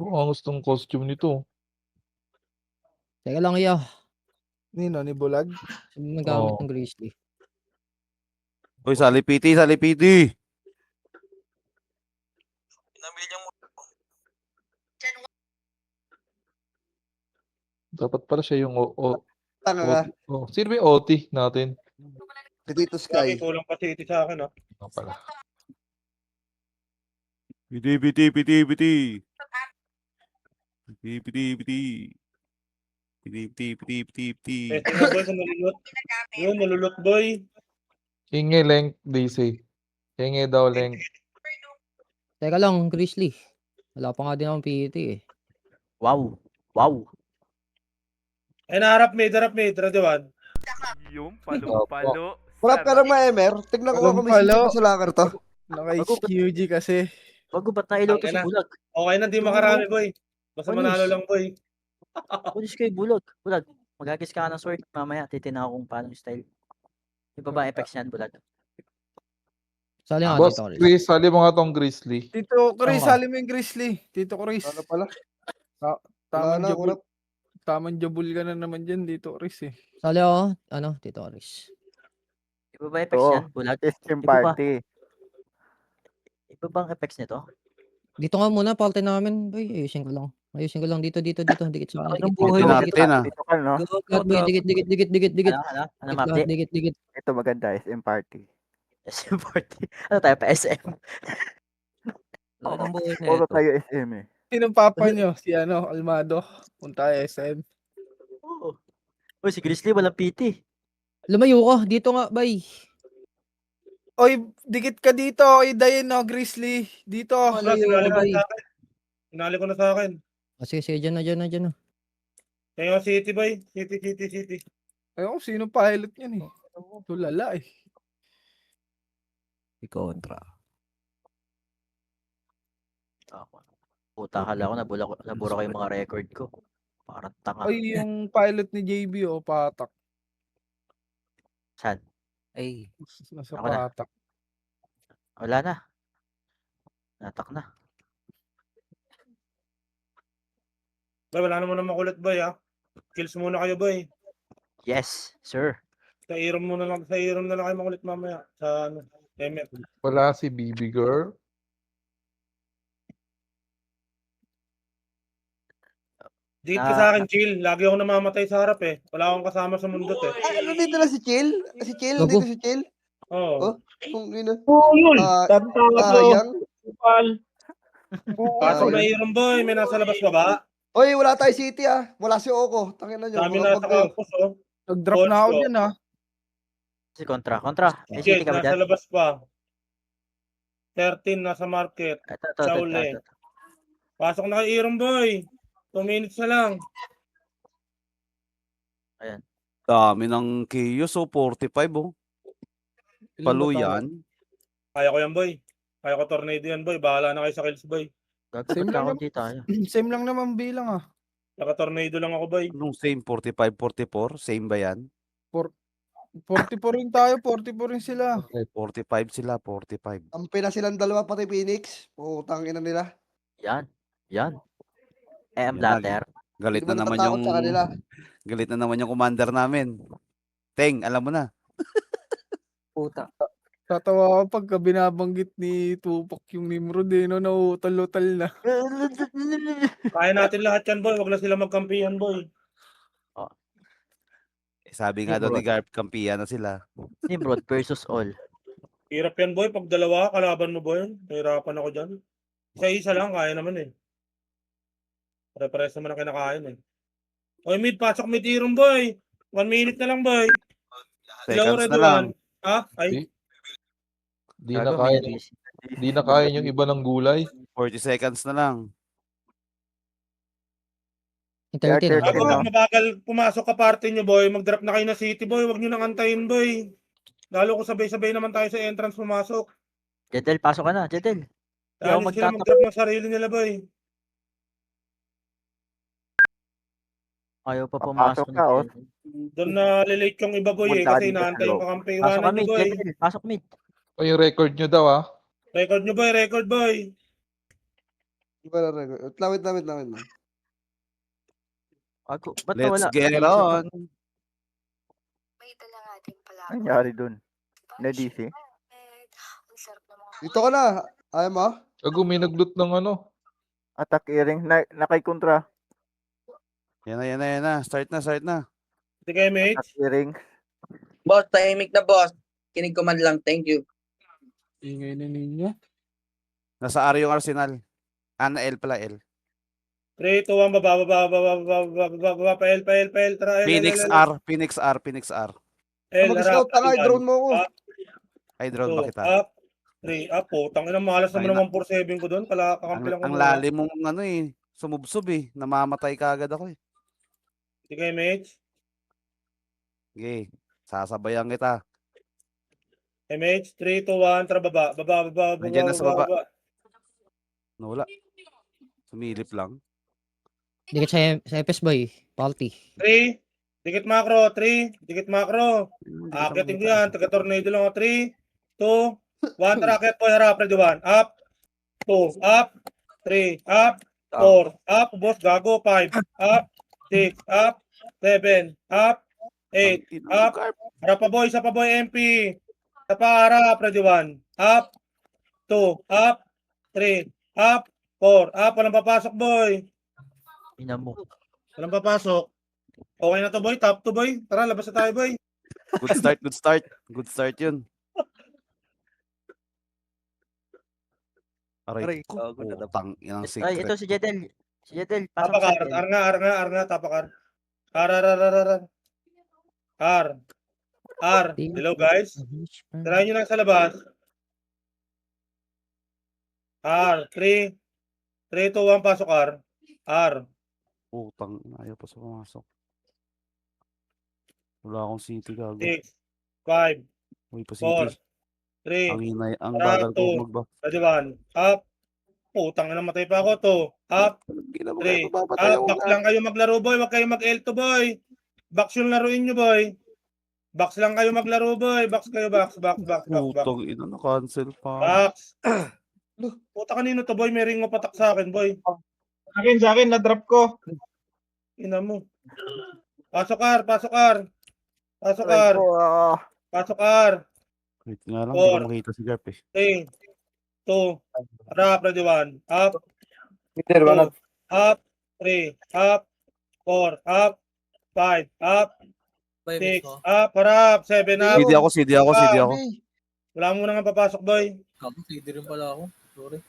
Ang gustong costume nito. Teka lang iya. Nino, ni Bulag? Sino nagamit Oo. ng Grizzly? Uy, salipiti, salipiti. Dapat pala siya yung Tanga ka. Sino ba yung OT natin? Si Tito Sky. Kulang pa si sa akin, Pala. Piti, piti, piti, piti. Piti, piti, piti. Piti, piti, piti, piti, piti. Tingnan boy kung nalulot. Yun, nalulot boy. Hingi length, DC. Hingi daw length. Teka lang, Grizzly. Wala pa nga din akong PT eh. Wow. Wow. Ay, harap mid, Radawan. Yung palo-palo. Wala ka lang ma-MR. Tignan ko kung may Palo. sino sa locker to. Naka-HQG kasi. Bago ba't nailaw to Tangina. si Bulag? Okay na, di makarami boy. Basta Panis. manalo lang boy. Pulis kay Bulag. Bulag, magagis ka ng sword. Mamaya, titina ko kung paano yung style. Iba ba effects yan, Bulag? Sali nga Boss dito, Chris. Chris, sali mo nga tong Grizzly. Tito Chris, Tama. sali mo yung Grizzly. Tito Chris. Ano pala? Wala Tamang na, jabul. kurap. Tamang jabul ka na naman dyan, Tito Chris eh. Sali ako. Tito Chris. Iba ba effects Oo. yan, Bulag? System Iba ba? party. Iba bang effects nito? Dito nga muna, party namin. Boy, ayusin ko lang. Dito. Dikit sa akin. Anong Dikit, buhay dikit, mo? dikit. Natin, ah. Dito ka, no? Lahat, boy, dikit. Ano, Dikit mapdi? lahat, dikit. Ito maganda, SM party. SM party. Ano tayo pa SM? Lahat ng buhay na Puro ito. tayo SM eh. Sinong papa nyo? Si Almado. Punta SM. Oo. Uy, si Grizzly walang PT. Lumayo ka. Dito nga, bay. Oy, dikit ka dito. Oy, Dayan no, Grizzly. Dito. Wala, Malayo sinali ka, ko bay. na sa akin. Sinali ko na sa akin. Sige, dyan na. Kaya City boy. City. Ayun, sino pilot yan eh. Tulala eh. Kontra. Puta, akala ko nabura ko yung mga record ko. Parang tanga. Oy, yung pilot ni JB oh, patak. Saan? Ay. Nasa Ako na. patak. Wala na. Natak na. Boy, wala naman na makulit boy Kills muna kayo boy. Yes, sir. Sa Iron na lang kayo makulit mamaya. Sa MF. Wala si BB Girl. Dito ka sa akin, chill. Lagi ako namamatay sa harap eh. Wala akong kasama sa mundot eh. Ay, ano dito na si Chill? Si Chill? Gago. Dito si Chill? Oo. Oh, kung ino. yun. Ah, Sayang. Sayang. Pasok na Iron boy. May nasa labas pa ba? Oy, wala tayo City ah. Wala si Oko. Tangin na nyo. Dami Mga nasa pag kayo. campus oh. Nag-drop na ako dyan ah. Si Contra. May Jet, city ka ba nasa dyan? labas pa. 13 nasa market. Ito. Shaolin. Pasok na kay Iron boy. 2 minutes na lang. Dami ng Chaos, 45 oh. Palo yan. Kaya ko yan boy. Kaya ko tornado yan boy. Bahala na kayo sa kills boy. Same Gagawin lang ka naman. tayo. Same lang naman bilang ah. Naka-tornado lang ako boy. Anong same 45-44? Same ba yan? 44 rin tayo, 44 rin sila. 45 sila, 45. Ang pina silang dalawa pati Phoenix. Putang ina nila. Yan. Yan Blatter. Galit na naman yung Galit na naman yung commander namin. Teng, alam mo na. Puta. Tatawa ako pagka binabanggit ni Tupac yung Nimrod eh, no? Nautal-utal na. Kaya natin lahat yan boy. Wag na sila magkampihan boy. Sabi nga daw ni Garp, kampiyan na sila. Nimrod versus all. Hirap yan boy. Pag dalawa, kalaban mo boy. Nahirapan ako dyan. Isa lang, kaya naman eh. Pare-pares naman ang kinakain eh. Oy, pasok mid Iron boy. 1 minute na lang boy. Seconds na lang. Ha? Ay, Di na kaya yung iba ng gulay. 40 seconds na lang. Yung 30 na. ako mabagal pumasok ka party nyo boy. Mag-drop na kayo na city boy. Wag nyo nang antayin boy. Lalo ko sabay-sabay naman tayo sa entrance pumasok. Jedel, pasok ka na. Jedel. Dahil sila mag-drop ng sarili nila boy. Ayaw pa Papasok pumasok. ka, oh. Doon na lilate yung iba boy eh. Kasi inaantay yung Pasok kakampiwanan ka nyo mid, boy. Jedel. Pasok mid. O yung record nyo daw Record nyo boy, record boy. Wait lang. Ako, ba't Let's nawala? get it on. Nangyari dun? Na-DC? Dito ka na. Ayaw mo? Gago, may nag-loot ng ano. Attack earring. Nakay-kontra. Yan na. Start na. Hindi kayo, mate. Attack earring. Boss, tahimik na boss. Kinig ko man lang. Thank you. Ingay na ninyo. Nasa R yung Arsenal. Ana L pala, L. 3, 2, 1, baba, pa L, tara, L, Phoenix R. L, Mag-scout ka nga, drone mo ako. Ay, drone ba kita? Up, 3, up po. Tangina, malas naman naman 4-7 ko doon. Kakampi lang ko. Ang lalim mong ano eh. Sumubsob eh. Namamatay ka agad ako eh. Hindi kayo, mate. Okay. Sasabayan kita. MH, 3, 2, 1, tara, baba. Nandiyan na sa baba. Wala. Sumilip lang. Dikit sa FS boy. Palti. 3, dikit macro. Akitin ko yan. Taga-tornado lang ako. 3, 2, 1, tara, akit po. Harap, ready 1. Up, 2, up, 3, up, 4, up, boss, gago, 5, up, 6, up, 7, up, 8, up, harap pa boy, MP. Isa pa harap, ready 1. Up, 2, up, 3, up, 4, up, walang papasok boy. Ina mo. Walang papasok. Okay na to boy, top 2 boy. Tara, labas na tayo boy. Good start yun. Aray ko. Tang inang Ay, ito secret. si Jetel. Pasok sa Tapakar, R nga, tapakar. R. Hello guys. Tirahin nyo lang sa labas. R. 3, 2, 1, pasok R. R. Tang ayaw pa sa pumasok. Wala akong city gago. 6, 5, Uy, pa 4, city. 3, Ang hinay, ang Tara, bagal ko two. magba. ready 1. Up. Putang ina, matay pa ako to. Up. 3. Box lang kayo maglaro boy. Huwag kayo mag-L2 boy. Box yung laruin nyo boy. Box lang kayo maglaro boy. Box. Putang ina, na-cancel pa. Box. Puta kanino to boy. May ring mo patak sa akin boy. Sa akin, na-drop ko. Ina mo. Pasok R. Pasok R. Wait nga lang, hindi ko makita si Garp eh. 3, 2, harap, ready 1. Up. 2, up. 3, up. 4, up. 5, up. 6, up. Harap. 7, up. CD ako. Wala mo na nga papasok, boy. CD rin pala ako. Sorry.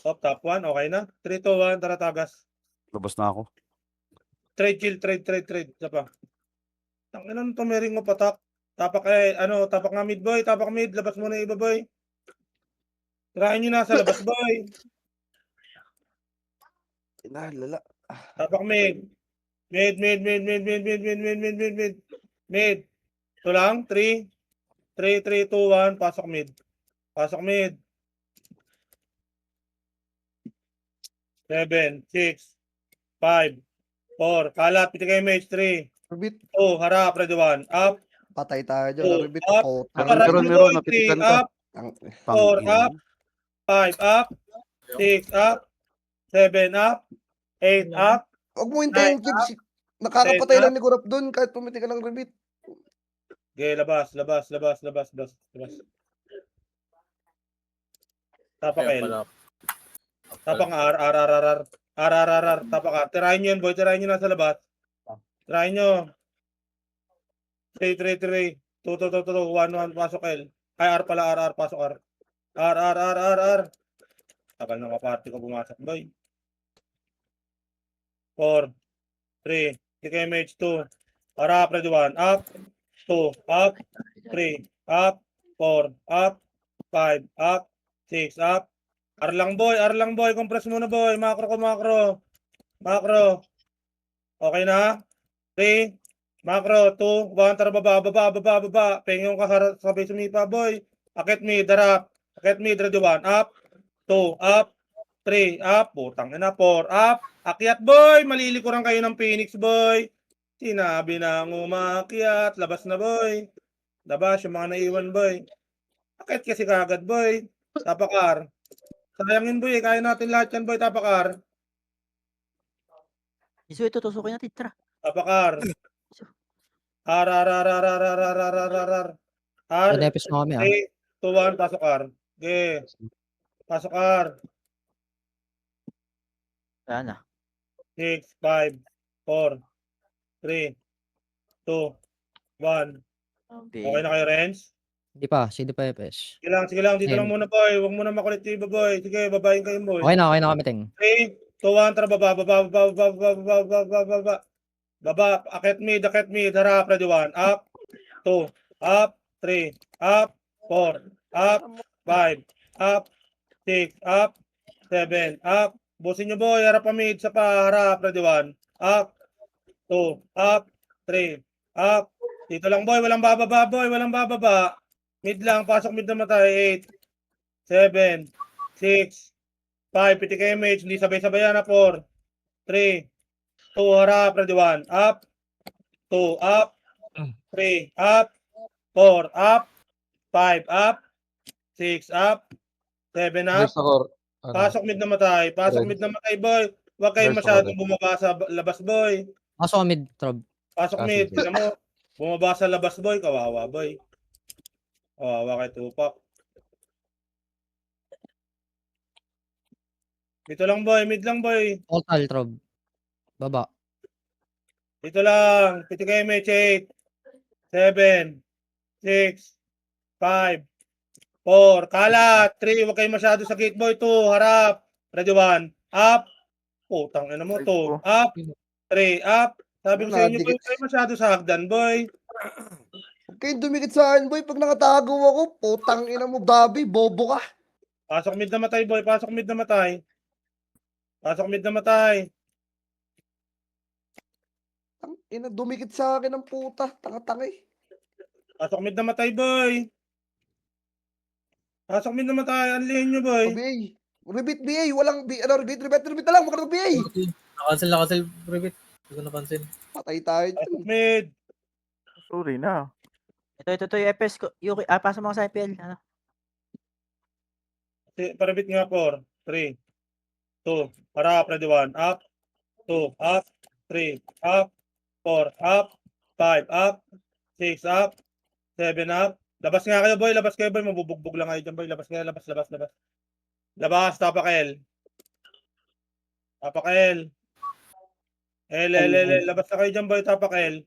Stop, top 1. Okay na. 3, 2, 1. Tara, tagas. Labas na ako. Trade, chill. Trade. Isa pa. Tanginan to, may ring mo patak. Tapak nga mid, boy. Tapak mid. Labas mo na iba, boy. Tirahin nyo na sa labas, boy. Lala. Tapak mid. Mid. Ito lang. 3, 2, 1. Pasok mid. 7, 6, 5, 4. Kalat. Piti kayo mage. 3, Rubit. 2. Harap. Ready 1. Up. Patay tayo dyan. Two, Rubit. up. Meron, napitikan ka. Up. 4, up. 5, up. 6, up. 7, up. 8, up. Huwag mo hintayin, Gibbs. Nakakapatay lang ni Gurap dun kahit pumiti ka ng rubit. Okay, labas. Tapak L. Tapak nga R. Tapak R. Tirahin nyo yun, boy. Tirahin nyo nasa labas. Tirahin nyo. 3. 2. 1. Pasok L. Ay, R pala. R. Pasok R. R. Tagal na kaparty ko bumasok, boy. 4, 3, TKMH 2. Harap, ready 1. Up. 2. Up. 3. Up. 4. Up. 5. Up. 6. Up. R lang boy. Compress muna boy. Macro. Okay na? 3. Macro. 2. 1. Tara baba. Pengyon ka sabay sumipa boy. Akit mid. Harap. Akit mid. Ready 1. Up. 2. Up. 3. Up. Putang ina. 4. Up. Akyat boy. Malilikuran kayo ng Phoenix boy. Sinabi na umakyat. Labas na boy. Labas yung mga naiwan boy. Akyat kasi kagad boy. Tapak R. Sayangin boy, kaya natin lahat yan boy, tapakar. Iso ito, tusukin natin, tara. Tapakar. Ar, ar, ar, ar, ar, ar, ar, ar, ar, ar, ar. Ar, Pinepes na kami 3, 2, 1, pasok ar. Okay. Pasok ar. Wala na. 6, 5, 4, 3, 2, 1. Okay na kayo, Renz? Hindi pa, CD pa Epes. Sige lang, dito lang Ayun. muna boy. Huwag muna makulit yung iba boy. Sige, babayin kayo boy. Okay na kami, Ting. 3, 2, 1, tara baba. Baba, akit mid, harap, ready 1, up, 2, up, 3, up, 4, up, 5, up, 6, up, 7, up. Busin nyo boy, harap pa mid, sa pa, harap, ready 1, up, 2, up, 3, up. Dito lang boy, walang bababa boy, walang bababa. Mid lang, pasok mid naman tayo, 8, 7, 6, 5, pitik image, hindi sabay-sabay na, 4, 3, 2, harap, ready 1, up, 2, up, 3, up, 4, up, 5, up, 6, up, 7, up. Verse ako. Pasok mid na matay, boy. Huwag kayong Verse masyadong ako. bumaba sa labas, boy. Pasok kami, Trob. Pasok mid, sige. tignan mo. Bumaba sa labas, boy. Kawawa, boy. Kawawa kay Tupac. Dito lang, boy. Mid lang, boy. Total, Trob. Baba. Dito lang. Pitik kayo, may 8, 7, 6, 5, 4, kalat, 3, huwag kayo masyado sa gate, boy. 2, harap. Ready 1, up. Putang ina mo, 2, up. 3, up. Sabi ko sa inyo, boy, huwag kayo masyado sa hagdan, boy. Huwag kayong dumikit sa akin, boy. Pag nakatago ako, putang ina mo, Bobby, bobo ka. Pasok mid na matay, boy. Pasok mid na matay. Pasok mid na matay. Ang ina, dumikit sa akin ng puta. Tanga-tanga eh. Pasok mid na matay, boy. Pasok mid na matay. Anlihin nyo, boy. BA. Repeat BA. Walang repeat na lang. Huwag ka BA. Nakancel, Revit. Hindi ko napansin. Patay tayo dyan. Pasok mid. Sorry na. Ito, yung FS ko. Pasa mo sa IPL. Ano? Parabit nga 4, 3, 2, harap, ready 1, up, 2, up, 3, up, 4, up, 5, up, 6, up, 7, up. Labas nga kayo, boy. Labas kayo, boy. Mabubugbog lang kayo dyan, boy. Labas kayo, labas. Labas, tapak-L. Tapak-L. Labas na kayo dyan, boy. Tapak-L.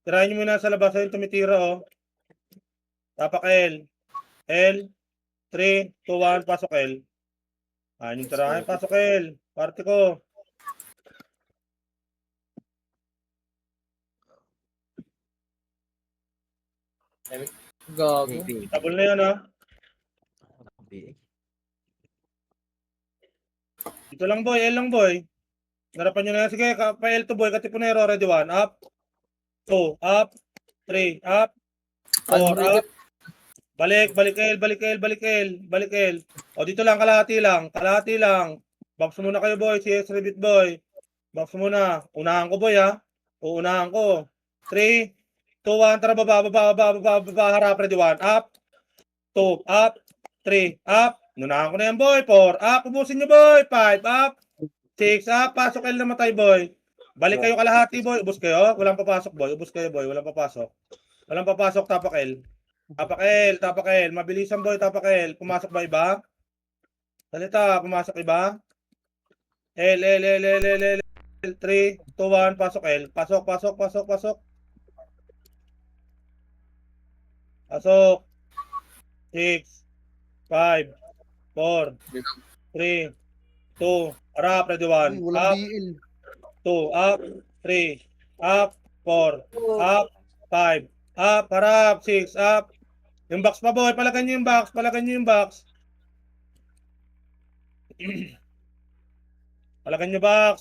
Tirahin nyo muna sa labas. Ayun, tumitira, oh. Tapak-L. L. 3, 2, 1, pasok L. Ayun yung tirahin, pasok L. Party ko. Gago. Tabol na yan, ha. Dito lang, boy. L lang, boy. Narapan nyo na yan. Sige, pa L to, boy. Katipunero, ready 1. Up. 2, up. 3, up. 4, up. Balik L. O, dito lang, kalahati lang. Box muna kayo, boy. CS Revit, boy. Box muna. Unahan ko, boy, ha. Uunahan ko. 3, 2, 1. Tara, baba. Harap, ready 1. Up. 2, up. 3, up. Unahan ko na yan, boy. 4, up. Ubusin nyo, boy. 5, up. 6, up. Pasok L na matay, boy. Balik kayo kalahati, boy. Ubus kayo. Walang papasok, boy. Ubus kayo, boy. Walang papasok. Tapak L. Tapak L. Mabilisan, boy. Tapak L. Pumasok ba iba? Salita, pumasok iba? L. 3, 2, 1. Pasok L. Pasok. Pasok. 6, 5, 4, 3, 2, harap, ready 1. Walang Up, BL. 2, up, 3, up, 4, up, 5, up, harap, 6, up. Yung box pa, boy. Palagan nyo yung box. Palagan nyo box.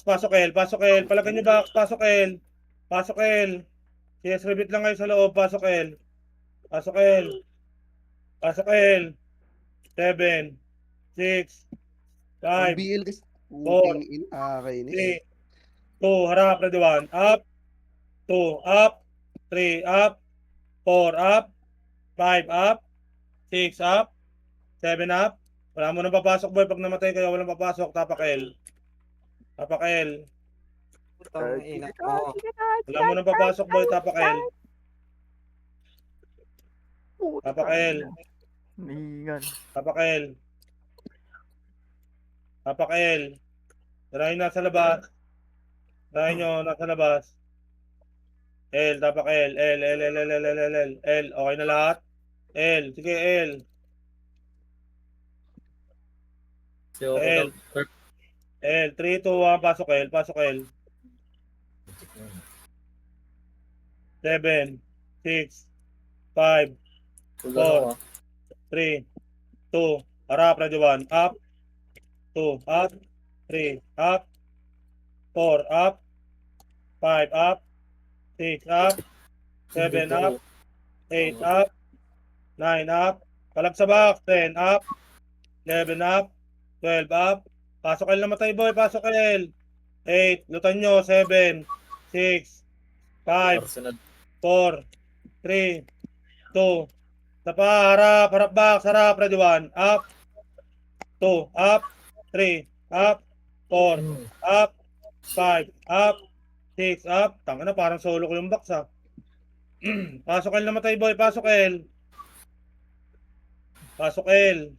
Pasok L. Palagan nyo box. Pasok L. CS Revit lang kayo sa loob. Pasok L. 7, 6, 5, BL kasi. 4, Kainis. 3, 2, harap, ready 1. Up, 2, up, 3, up, 4, up, 5, up, 6, up, 7, up. Wala mo nang papasok, boy. Pag namatay kayo, walang papasok. Tapak L. Tapak L. Putang ina mo. Wala mo nang papasok, boy. Tapak L. Tapak L. Ningan. Tapak L. Tapak L. Tirahin nasa labas. Tirahin nyo, nasa labas. L, tapak L. L, L, L, L, L, L, L, L. L, okay na lahat? L, sige, L. So, L. L, 3, 2, 1, pasok L, pasok L. 7, 6, 5, 4, 3, 2, harap, ready 1, up, 2, up, 3, up, 4, up, 5, up, 6, up, 7, up, 8, up, 9, up, palag sa box, 10, up, 11, up, 12, up, pasok L na matay, boy, pasok L, 8, lutan nyo, 7, 6, 5, 4, 3, 2, tapa, harap, harap box, harap, ready 1, up, 2, up, 3, up, 4, up, 5, up, 6, up, tanga na, parang solo ko yung box, ha. Pasok L na matay, boy, pasok L. Pasok L.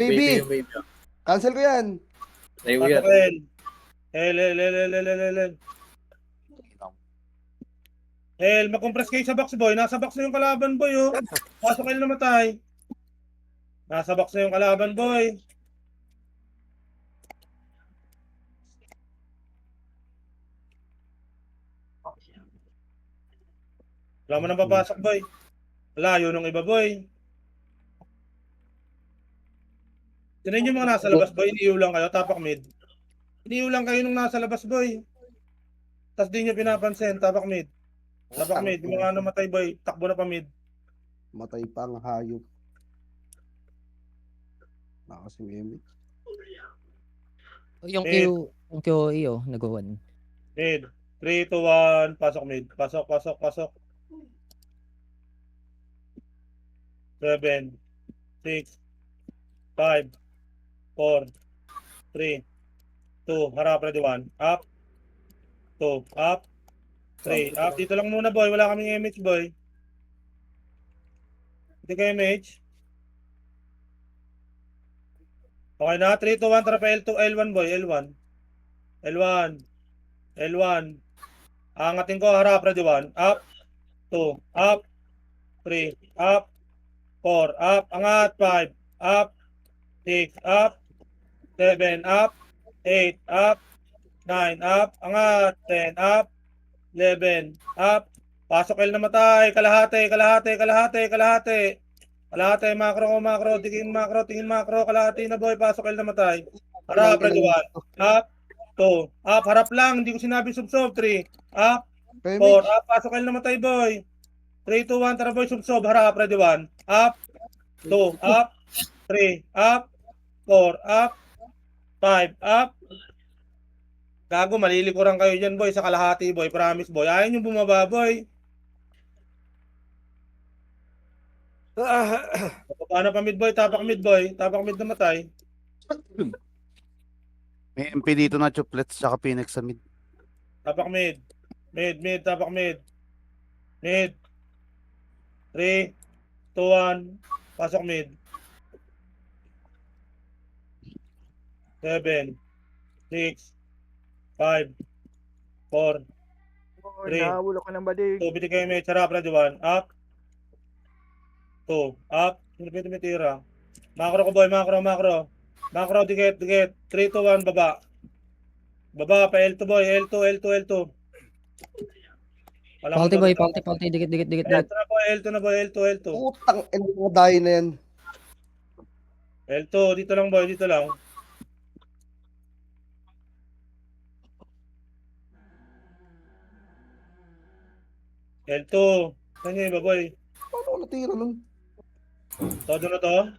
Baby, Baby. cancel ko yan. Pasok L. L, L, L, L, L, L, L, L. L, mag-compress kayo sa box, boy. Nasa box na yung kalaban, boy, oh. Pasok L na matay. Nasa box na yung kalaban, boy. Wala mo nang papasok, boy. Layo nung iba, boy. Tinan yung mga nasa labas, boy. Iniiw lang kayo, tapak mid. Iniiw lang kayo nung nasa labas, boy. Tapos di nyo pinapansin, tapak mid. Tapak mid, yung mga namatay, boy. Takbo na pa mid. Matay pa ang hayop. Nakasing Emit. Yung Mid. yung QE oh, nag-1. Mid. 3, 2, 1. Pasok mid. Pasok, pasok, pasok. 7, 6, 5, 4, 3, 2, harap, ready 1. Up, 2, up, 3, up. Dito lang muna, boy. Wala kaming MH, boy. Hindi kayo MH. Okay na, 3, 2, 1, tara pa L2, L1, boy, L1. L1. L1. Angatin ko, harap, ready 1. Up, 2, up, 3, up, 4, up, angat, 5, up, 6, up, 7, up, 8, up, 9, up, angat, 10, up, 11, up, pasok L na matay, kalahati, kalahati, kalahati, kalahati, kalahati, macro, macro, tingin macro, kalahati na, boy, pasok L na matay, harap, ready 1, up, 2, up, harap lang, hindi ko sinabi sub-sub, 3, up, 4, up, pasok L na matay, boy, 3, 2, 1, tara, boy, sub-sub, harap, ready 1, up, 2, up, 3, up, 4, up, 5, up. Gago, malilikuran kayo dyan, boy, sa kalahati, boy. Promise, boy. Ayaw nyo bumaba, boy. Baba na pa mid, boy. Tapak mid, boy. Tapak mid na matay. May MP dito na chuplets tsaka Phoenix sa mid. Tapak mid. Mid, tapak mid. Mid. 3, 2, 1. Pasok mid. 7, 6, 5, 4, 3, Nahawalo ka ng badig. 2, bitig kayo may charap, ready 1, up, 2, up, hindi tumitira. Macro ko, boy, macro, dikit, 3, 2, 1, baba. Baba, pa L2, boy, L2. Palti boy, palti, dikit. L2 na, boy, L2. Putang ina mo, dahil na yan. L2, dito lang, boy, dito lang. L2, saan nyo iba, boy? Paano ko natira nun? Todo na to?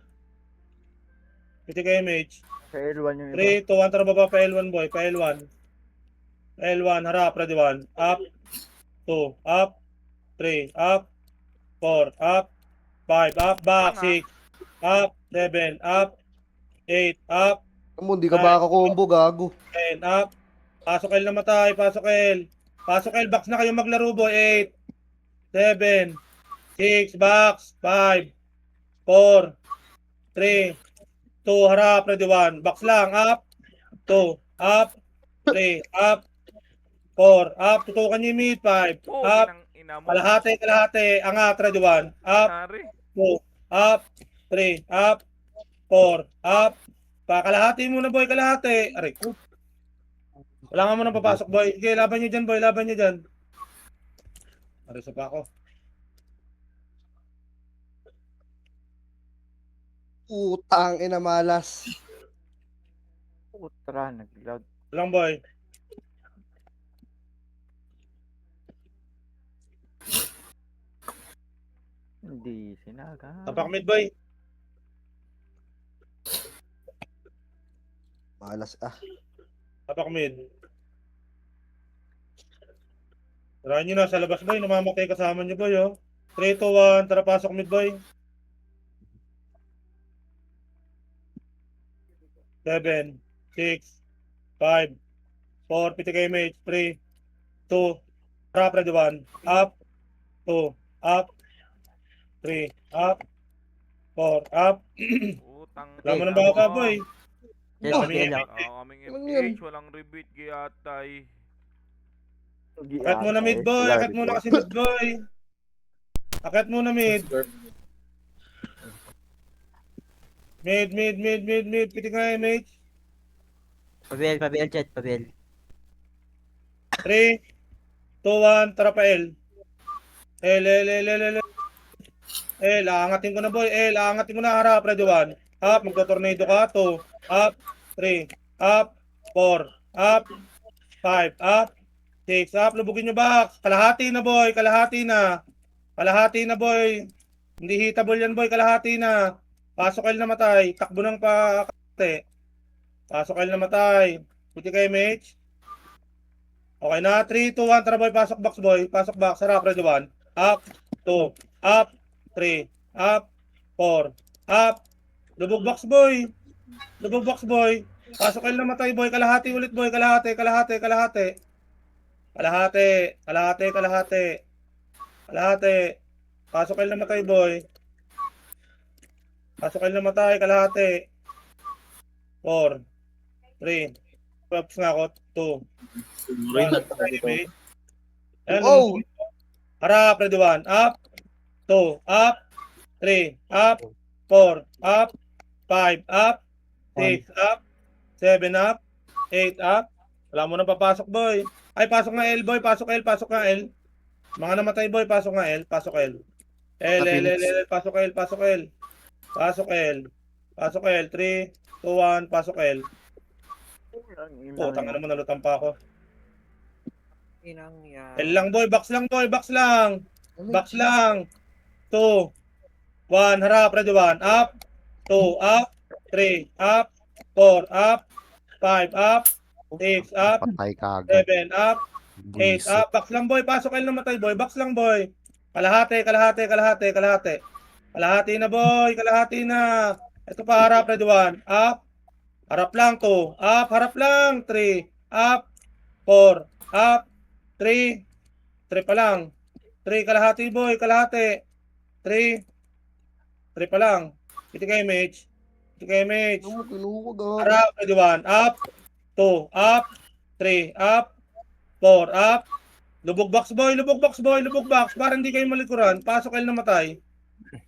Bitig kayo, mage. Sa L1 yung 3, iba. 2, 1, tara baba pa L1, boy. Pa L1. L1, harap, ready 1. Up, 2, up, 3, up, 4, up, 5, up, back, 6, up, 7, up, 8, up, Mo, hindi ka makaka-combo, gago. 10, up. Pasok L na matay, pasok L. Pasok L, box na kayo maglaro boy. 8, 7, 6, box, 5, 4, 3, 2, harap, ready 1. Box lang, up, 2, up, 3, up, 4, up, tutukan niyo yung mid, 5, up, kalahati, angat, ready 1, up, 2, up, 3, up, 4, up, kalahati muna boy, kalahati. Aray ko. Wala nga muna papasok boy. Sige, laban nyo dyan boy, laban nyo dyan. Aray sa pa ako. Putang ina malas. Putra, nag-lag. Lang boy. Hindi sinaga. Tapak mid boy. Malas ah. Tapak mid. Tarahan nyo na sa labas boy. Namamatay kasama nyo boy oh. 3, 2, 1. Tara pasok mid boy. 7, 6, 5, 4, piti kayo mate. 3, 2, trap ready 1. Up, 2, up, 3, up, 4, up. Wala mo ng baka boy. Yes, Ah, okay lang. Kaming FTH, walang rebate gayatay. Akit muna mid boy. Akit muna kasi mid boy. Akit muna mid. Mid. Piti kayo mate. Pabel, chat, pabel. 3, 2, 1, tara pa L. L. Aangatin ko na boy. Aangatin ko na harap. Ready 1. Up, magto-tornado ka. 2, up, 3, up, 4, up, 5, up, 6, up. Lubugin nyo box. Kalahati na boy. Kalahati na boy. Hindi hitable yan boy. Kalahati na. Pasok L na matay. Takbo ng pakate. Pasok L na matay. Puti kayo mate. Okay na, 3, 2, 1, tara boy, pasok box boy, pasok box, sarap, ready 1, up, 2, up, 3, up, 4, up, lubog box boy, pasok L na matay boy, kalahati ulit boy, kalahati, pasok L na matay boy, kalahati, 4, 3, box nga ako, 2, Oh! harap, ready 1, up, 2, up, 3, up, 4, up, 5, up, 6, up, 7, up, 8, up. Wala mo na papasok, boy. Ay, pasok nga L, boy. Pasok nga L. Mga namatay, boy. Pasok nga L. Pasok L. Pasok L. 3, 2, 1, pasok L. Putang ina mo, nalutang pa ako. L lang, boy. Box lang. 2, 1, harap, ready 1, up, 2, up, 3, up, 4, up, 5, up, 6, up, Patay ka agad. 7, up, 8, up, box lang boy, pasok L na matay boy, box lang boy, kalahati na boy, ito pa harap, ready 1, up, harap lang 2, up, harap lang, 3, up, 4, up, 3 pa lang, 3 kalahati boy, 3 pa lang. Piti kayo, mage. Harap, ready 1. Up. 2. Up. 3. Up. 4. Up. Lubog box. Para hindi kayo malikuran. Pasok kayo na matay.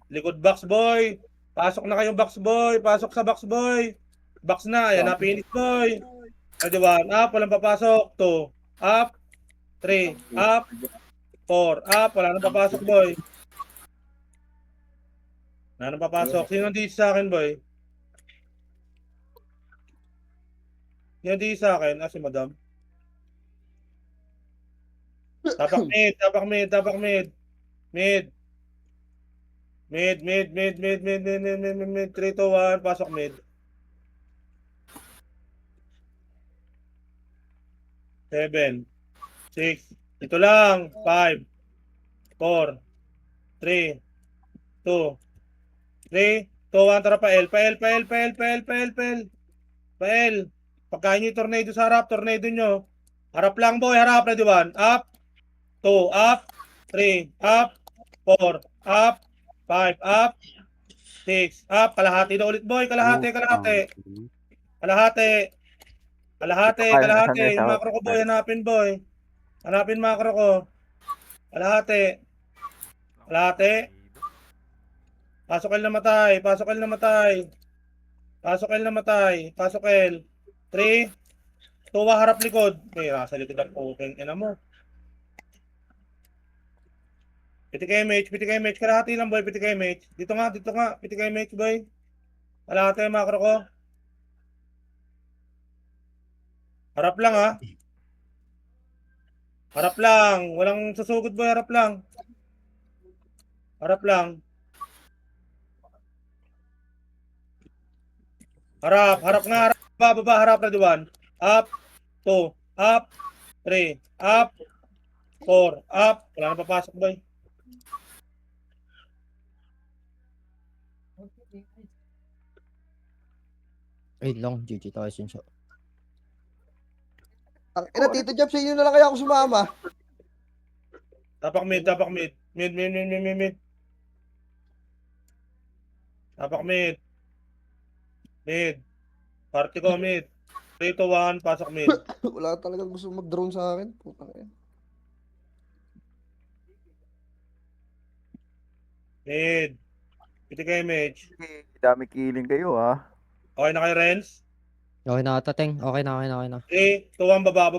Likod box, boy. Pasok na kayo box, boy. Pasok sa box, boy. Box na. Ayan na, finish, boy. Ready 1. Up. Walang papasok. 2. Up. 3. Up. 4. Up. Wala nang papasok, boy. Ano papasok? Sino di sa akin, boy? Sino di sa akin? Si madam. Tapak mid. Mid. 3, 2, 1. Pasok mid. 7, 6. Ito lang. 5, 4, 3, 2, 3, 2, 1, tara, pael. Pagkain nyo yung tornado sa harap, tornado nyo. Harap lang, boy, harap, ready, 1. Up, 2, up, 3, up, 4, up, 5, up, 6, up. Kalahati na ulit, boy, kalahati. Yung macro ko, boy, hanapin macro ko. Kalahati. Pasok L namatay. Pasok L. 3, 2, harap likod. Nasa likod ang open. Ina mo. PTK MH. Kalahati lang, boy, PTK MH. Dito nga. PTK MH, boy. Kalahati yung macro ko. Harap lang, ha. Harap lang. Walang susugod, boy. Harap lang. Harap. Baba, harap, ready, 1. Up, 2, up, 3, up, 4, up. Wala na papasok, boy. Wait lang, GG tayo sinso. Ang ina, Tito Jab, sa inyo na lang kaya ako sumama. Tapak mid. Mid. Tapak mid. Party ko mid. 3, 2, 1, pasok mid. Wala talagang gusto mag-drone sa akin. Putang ina. Mid. PTK MH. Dami killing kayo ah. Okay na kayo, Renz? Okay na ata, Teng. Okay na. 3, 2, 1, baba,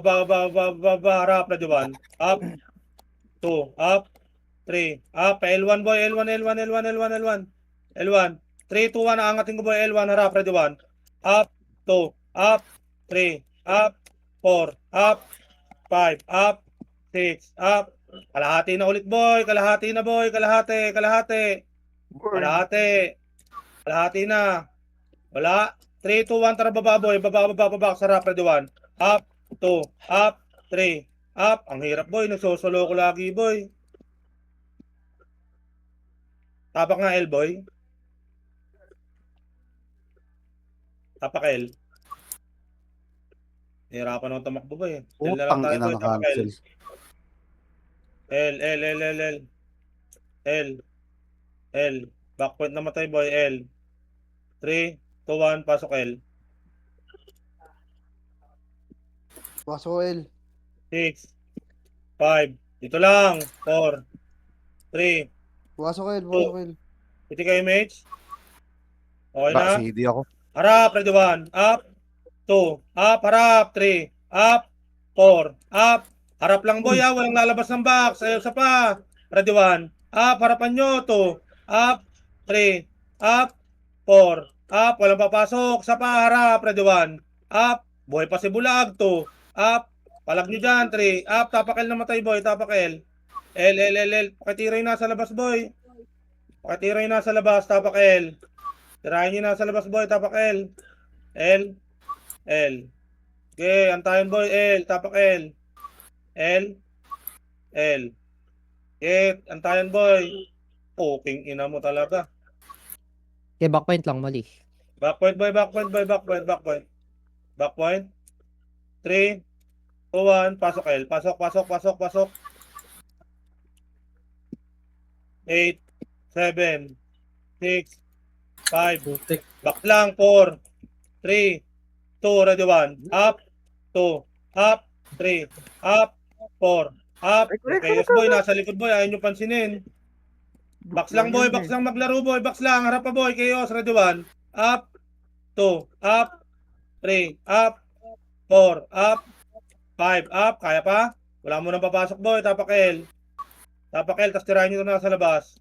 harap, ready, 1. Up, 2, up, 3, up, L1, boy, L1. 3, 2, 1, aangatin ko, boy, L1, harap, ready, 1. Up, 2, up, 3, up, 4, up, 5, up, 6, up. Kalahati na ulit, boy, kalahati. Kalahati na. Wala. 3, 2, 1, tara, baba, boy. Baba, sarap, ready, 1. Up, 2, up, 3, up. Ang hirap, boy. Nagsosolo ko lagi, boy. Tapak nga, L, boy. Tapak L. Hirapan akong tamakbo, boy. L na lang Putang tayo, ina boy. na Tapak L. cancel. L. Backpoint namatay, boy. L. 3, 2, 1, pasok L. Pasok L. 6, 5, dito lang. 4, 3, Pasok L. piti kayo, mates. Okay na? CD ako. Harap, ready, 1. Up, 2, up, harap, 3, up, 4, up. Harap lang, boy, ha. Walang lalabas ng box. Ayaw sa pa. Ready, 1. Up, harapan nyo, 2. Up, 3, up, 4, up. Walang papasok. Sa pa, harap, ready, 1. Up, buhay pa si Bulag, 2. Up, palag nyo dyan, 3. Up, tapak L namatay, boy, tapak L. L. Pakitiray na sa labas, boy. Pakitiray na sa labas, tapak L. Tirahin nyo na sa labas, boy, tapak L. L. Okay, antayin, boy, L, tapak L. L. Okay, antayin, boy. Puking ina mo talaga. Okay, backpoint lang, mali. Backpoint. Backpoint. 3, 2, 1, pasok L. Pasok. 8, 7, 6, 5. Back lang, 4, 3, 2, ready, 1. Up, 2, up, 3, up, 4, up. Okay, yes, boy, nasa likod, boy. Ayaw nyo pansinin. Box lang, boy. Box lang maglaro, boy. Box lang. Harap pa, boy. Chaos, ready, 1. Up, 2, up, 3, up, 4, up, 5, up. Kaya pa? Wala mo nang papasok, boy. Tapak L, tapos tirahin nyo na sa labas.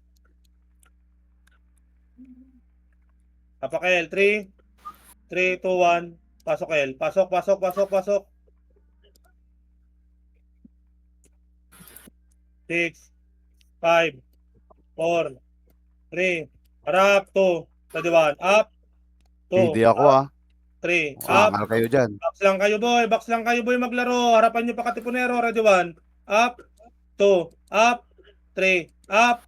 Tapak L, 3, 2, 1, pasok L. Pasok. 6, 5, 4, 3, harap, 2, ready, 1, up, 2, CD ako ah. 3, up. Angal kayo dyan. Box lang kayo, boy, maglaro. Harapan nyo pa katipunero, ready, 1, up, 2, up, 3, up,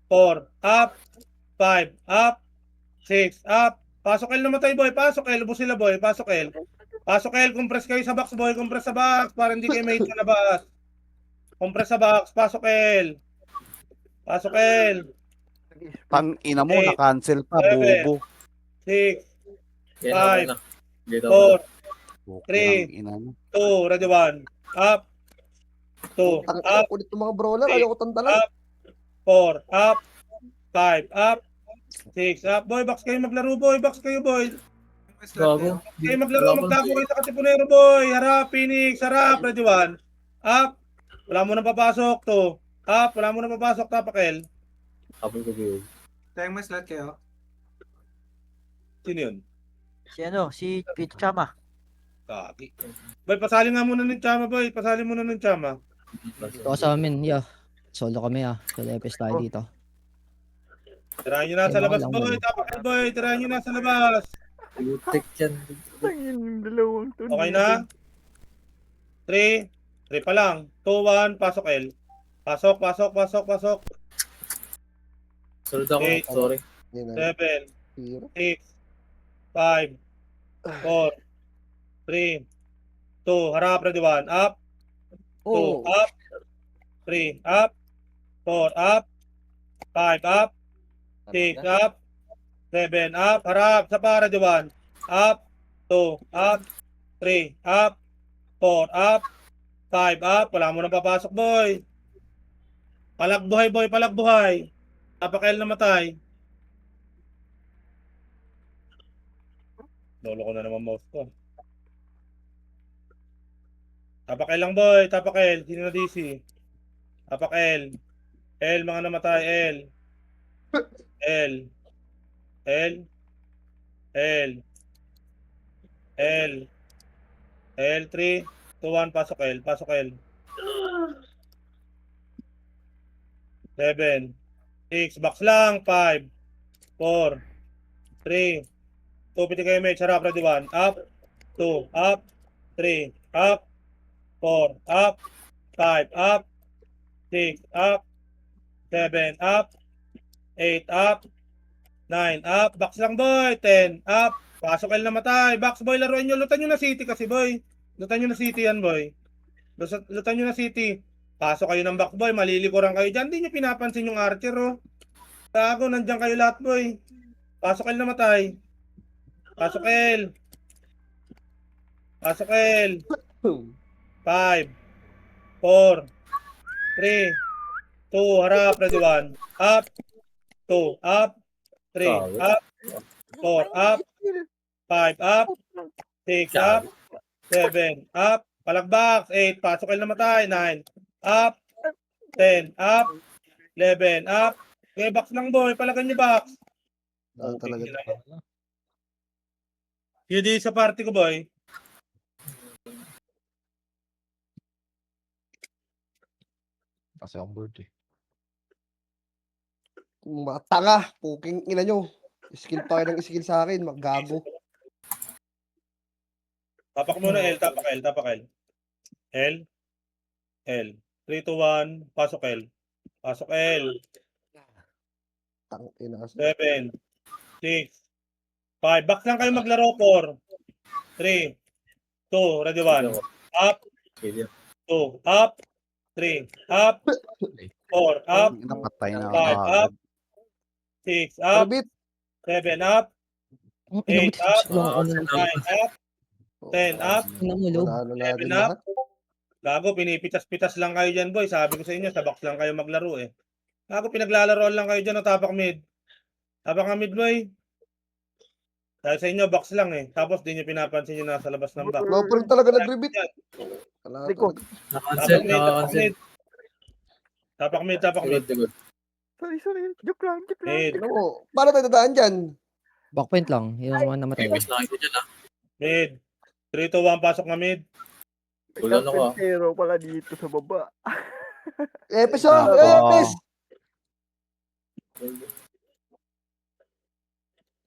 4, up, 5, up, 6, up. Pasok L namatay, boy. Pasok L. Ubus sila, boy. Pasok L. Pasok L. Compress kayo sa box, boy. Compress sa box para hindi kayo made sa labas. Compress sa box. Pasok L. Pasok L. Tang ina mo, Eight, na-cancel pa, seven, bobo. 6, Yan 5, ako na. 4, Tang ina mo. 2, ready 1. Up. 2, Ang up. ulit ng mga brawler, ayoko tantanan. Up. 4, up. 5, up. 6, up. Boy, box kayo maglaro, boy. Box kayo, boy. Gago. Kayo maglaro, magtago kayo sa Katipunero, boy. Harap, Phoenix. Harap, ready 1. Up. Wala mo nang papasok. 2, up. Wala mo nang papasok. Tapakel. Habol ko yun. Sino yun? Si ano, si Pete Chama. Kaki. Boy, pasali nga muna ng Chama, boy. Pasali muna ng Chama. Dito ka sa amin, yeah. Solo kami Solo FS tayo dito. Tirahan nyo na sa Kailangan labas, lang, boy. boy. Tapakel, boy. Tirahan nyo na sa labas. Putik yan. Okay na? 3. 3 pa lang. 2, 1. Pasok L. Pasok, pasok, pasok, pasok. Sunod ako. Eight. Sorry. 7, Hero. 6, 5, 4, 3, 2. Harap, ready 1. Up. 2, up. 3, up. 4, up. 5, up. 6, up. 7, up. Harap. Sa para, ready 1. Up. 2, up. 3, up. 4, up. 5, up. Wala mo nang papasok, boy. Palagbuhay, boy. Palagbuhay. Tapakel na matay. Lolo ko na naman mouse ko. Tapakel lang, boy. Tapakel. Sino na DC? Tapakel. L, mga namatay. L. L. L. L. L. L. 3, 2, 1. Pasok L. Pasok L. 7, 6. Box lang. 5, 4, 3, 2. Piti kayo, mate. Harap. Ready 1. Up. 2. Up. 3. Up. 4. Up. 5. Up. 6. Up. 7. Up. 8. Up. 9. Up. Box lang, boy. 10. Up. Pasok L na matay. Box, boy. Laruin nyo. Lutan nyo na City kasi, boy. Lutan nyo na City yan, boy. Lutan nyo na City. Pasok kayo ng box, boy. Malilikuran kayo dyan. Hindi nyo pinapansin yung Archer, oh. Tago, nandyan kayo lahat, boy. Pasok L na matay. Pasok L. Pasok L. 5, 4, 3, 2, harap, ready 1. Up. 2, up. 3, up. 4, up. 5, up. 6, up. 7, up. Palagbak. 8, pasok L na matay. 9, up. 10, up. 11, up. Okay, box lang, boy. Palagan nyo box. Talaga. Yun din sa party ko, boy. Kasi ang board eh. Mga tanga, puking ina nyo. Skill pa kayo ng skill sa akin, maggago. Tapak muna L, tapak L, tapak L. L. L. 3, 2, 1. Pasok L. Pasok L. Tang ina kasi. 7, 6, 5. Back lang kayo maglaro. 4, 3, 2, ready 1. Up. 2, up. 3, up. 4, up. Napatay na 5, up. 6, up. Orbit. 7, up. Ang 8, up. ina mo, 9, up. 10, up. ina mo, Log. Manalo natin 7, up. lahat. Gago, pinipitas-pitas lang kayo dyan, boy. Sabi ko sa inyo, sa box lang kayo maglaro eh. Gago, pinaglalaroan lang kayo dyan, o tapak mid. Tapak nga mid, boy. Dahil sa inyo, box lang eh. Tapos di nyo pinapansin nyo nasa labas ng box. Low lang talaga nag-rebit. Wala Liko. talaga. Nakancel, nakancel. Tapak mid, tapak mid. Good. Sorry. Joke lang. Mid, Ano mo? Paano tayo dadaan dyan? Backpoint lang. Yung mga namatay. May lang ito dyan ah. mid. 3, 2, 1, pasok nga mid. Kulan ako ah. Pero pala dito sa baba. Epis oh! Nako. Epis!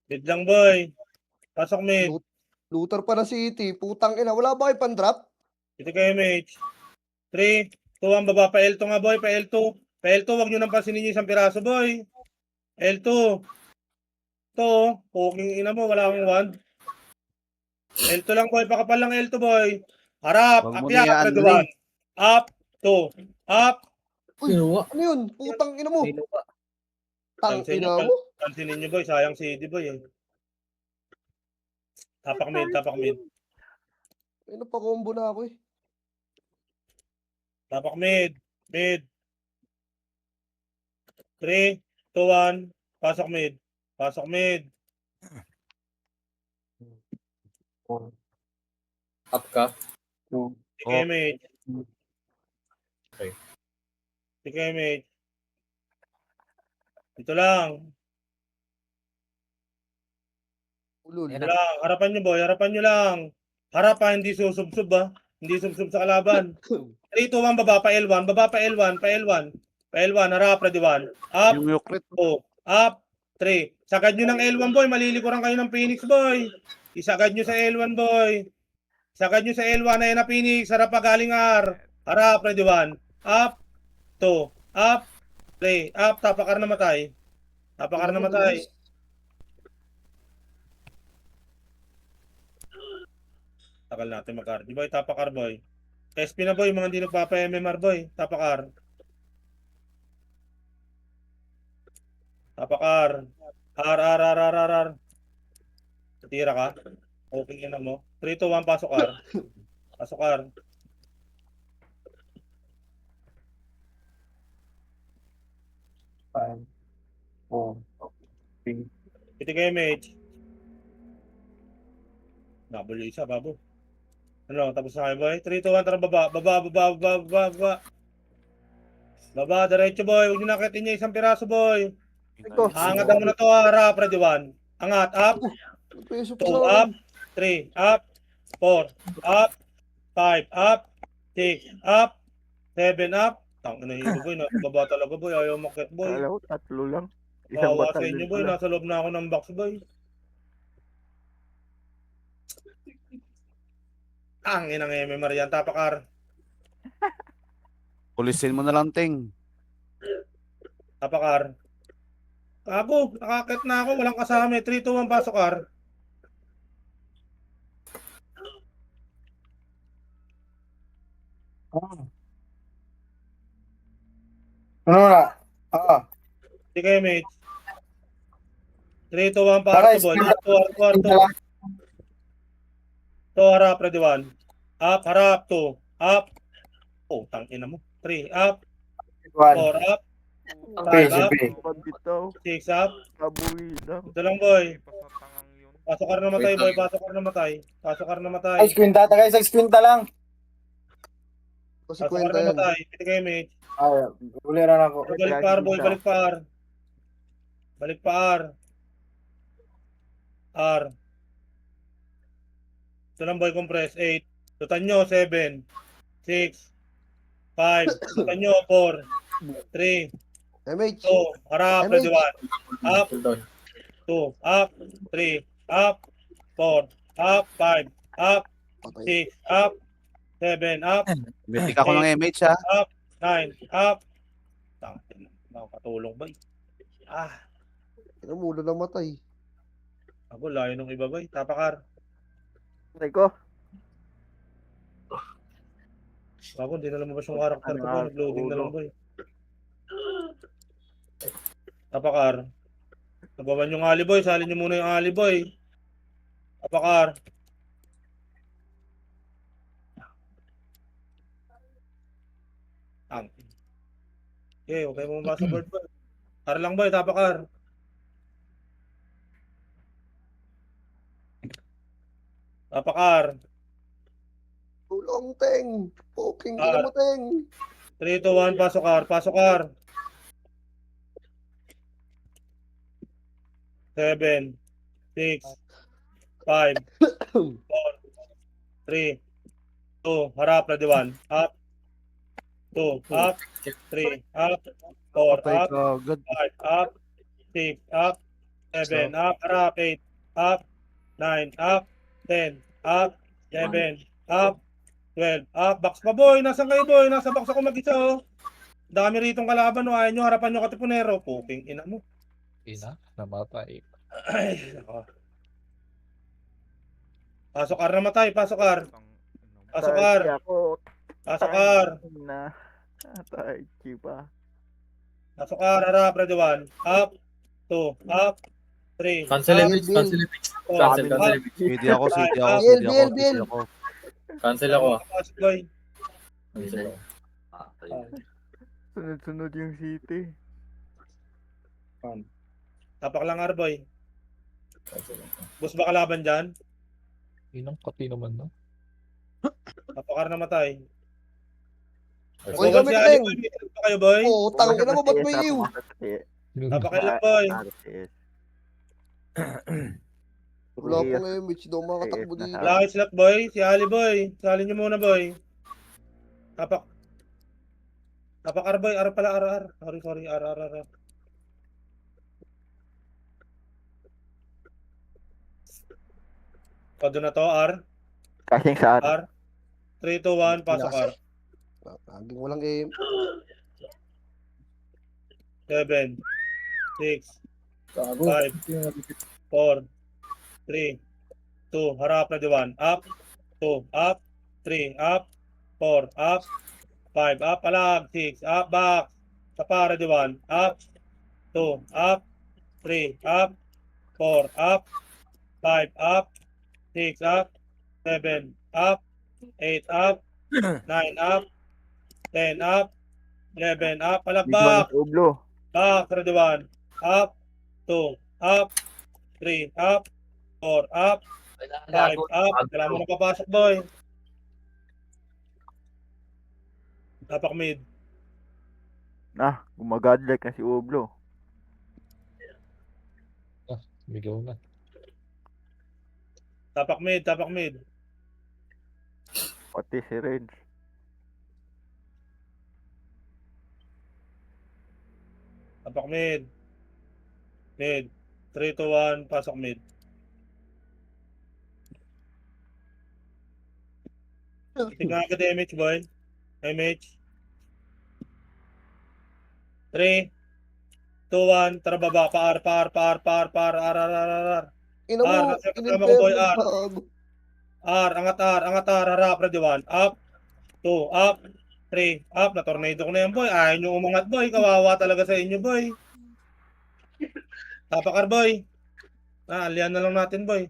Mid lang, boy. Pasok mid. Looter pa na City. Putang ina. Wala ba kayo pan-drop? Ito kayo, mate. 3, 2, 1, baba. Pa L2 nga, boy. Pa L2. Pa L2, wag nyo nang pansinin nyo isang piraso, boy. L2. To, poking ina mo, wala akong wand. L2 lang boy, pakapal lang L2 boy. Harap, Wag mo akyat, na red i-unlink. 1. Up, 2. Up. Kinuha. Ano yun? Putang ina mo. Kinuha. Tang Pansinin ina nyo, mo. pansinin nyo boy, sayang CD boy eh. Tapak mid, tapak mid. Ay, napakombo na ako eh. Tapak mid, mid. 3, 2, 1. Pasok mid. Pasok mid. Up ka. Sige mid. Okay. Sige mid. Ito lang. Ulul. Ito lang. Harapan nyo boy, harapan nyo lang. Harap ha, hindi susubsub ha. Hindi subsub sa kalaban. 3, 2, 1, baba pa L1, baba pa L1, pa L1. Pa L1, harap, ready 1. Up, Yung Euclid. 2, up, 3. Sagad nyo ng L1 boy, malilikuran kayo ng Phoenix boy. Isagad nyo sa L1 boy. Sagad nyo sa L1 na yan na Phoenix, harap pa galing R. Harap, ready 1. Up, 2, up, 3, up, tapakar na matay. Tapakar na matay. Takal natin mag-RD boy, tapakar boy. SP na boy, mga hindi nagpapa-MMR boy, tapakar. Tapakar. R. Tira ka. Okay na mo. 3, 2, 1, pasok R. Pasok R. Ito kayo mage. Nabalo isa, babo. Ano, tapos na kayo boy? 3, 2, 1, tara baba. Baba. Baba, diretso boy. Huwag nyo nakitin niya isang piraso boy. Ito. Angat mo na to, harap, ready 1. Angat, up, Peso 2, pa sa up, 3, up, 4, up, 5, up, 6, up, 7, up. Tang ina hilo boy, nasa baba talaga boy. Ayaw makit boy. Kala ko 3 lang. Isang Bawa sa batalyon inyo boy, pala. nasa loob na ako ng box boy. Ang inang MMR yan, tapakar. Pulisin mo na lang, Ting. Tapakar. Ako, nakakit na ako, walang kasama. 3, 2, 1, pasok R. Ano na? Hindi kayo mate. 3, 2, 1, pasok boy. Kwarto. To, harap, ready 1. Up, harap, 2. Up. Oh, tangina mo. 3, up. 4, up. 5, up. Pabitaw. 6, up. Kabuhi lang. Ito lang boy. Pasok R na matay boy, pasok R na matay. Pasok R na matay. Squinta, tagay sa squinta lang. Kasi Pasok R kwenta na yan. matay. Hindi kayo mate. Ay, uliran ako. Balik pa R boy, balik pa R. Balik pa R. R. Ito lang boy, compress. 8. Tutan nyo, 7. 6. 5. Tutan nyo, 4. 3. MH. 2. Harap, MH. ready 1. Up. Doon. 2. Up. 3. Up. 4. Up. 5. Up. Patay. 6. Up. 7. Up. Bitik ako ng MH, ha? 9. Up. Tangin. Nakakatulong ba? Ah. Ina mo, ulo lang matay. Ako, layo ng iba ba? Tapakar. Patay ko. Ako, hindi na lumabas yung karakter ko ba? Nag-loading na lang ba? Tapakar. Nabawan yung aliboy. Salin nyo muna yung aliboy. Tapakar. Ang. Okay, huwag kayo bumaba sa board boy. Tar lang boy, tapakar. Tapakar. Tulong, Teng. Poking Ah. ina mo, Teng. 3, 2, 1, pasok R. Pasok R. 7, 6, 5, 4, 3, 2, harap, ready 1. Up. 2, up. 3, up. 4, Patay up. ka agad. 5, up. 6, up. 7, up. Harap, 8, up. 9, up. 10, up. 11, up. 12, up. Box pa boy. Nasaan kayo boy? Nasa box ako mag-isa oh. Dami ritong kalaban oh. Ayaw nyo, harapan nyo katipunero. Puking ina mo. Ina, namatay. Ay, nako. Pasok R namatay, pasok R. Pasok R. Ako. Pasok R. Na. Atay, chipa. Pasok R, harap, ready 1. Up, 2, up, 3. Cancel up, it, cancel it. 4, Cancel, up. cancel it. CD ako, CD ako, Ah, CD ako, Bill, CD Bill. ako. Cancel ako. Pasok boy. Cancel ako. Sunod-sunod yung city. Tapak lang R boy. Cancel ako. Boss ba kalaban dyan? Inang kati naman, no? Tapak R namatay. Boy, Bawal si gamit Ali rin. boy. Meron pa kayo boy. Putang ina mo, ba't may iw? Napakailan boy. Wala pang MH daw makatakbo dito. Lucky slot boy. Si Ali boy. Sali niyo muna boy. Tapak. Tapak R boy. R pala, R. Sorry. R. Pado na to, R. Kasing saan? R. 3, 2, 1, pasok R. Laging walang aim. 7, 6, Gago. 5, 4, 3, 2, harap na diwan. Up, 2, up, 3, up, 4, up, 5, up, palag, 6, up, back. Sa para diwan. Up, 2, up, 3, up, 4, up, 5, up, 6, up, 7, up, 8, up, 9, up, 10, up, 11, up, palag, back. Ublo. Back, ready 1. Up, 2, up, 3, up, 4, up, 5, up. Kailangan mo na papasok, boy. Tapak mid. Gumagadlike na si Ublo. Bigaw na. Tapak mid. Pati si Range. Tapak mid. Mid. 3, 2, 1, pasok mid. Tingnan ka MH, boy. MH. 3, 2, 1, tara baba. Par. R. Ina mo, nasa kasama ko, boy, R. gago. Angat R, harap, ready 1. Up, 2, up, 3, up. Na-tornado ko na yan, boy. Ayaw nyo umangat, boy. Kawawa talaga sa inyo, boy. Tapak R, boy. Alihan na lang natin, boy.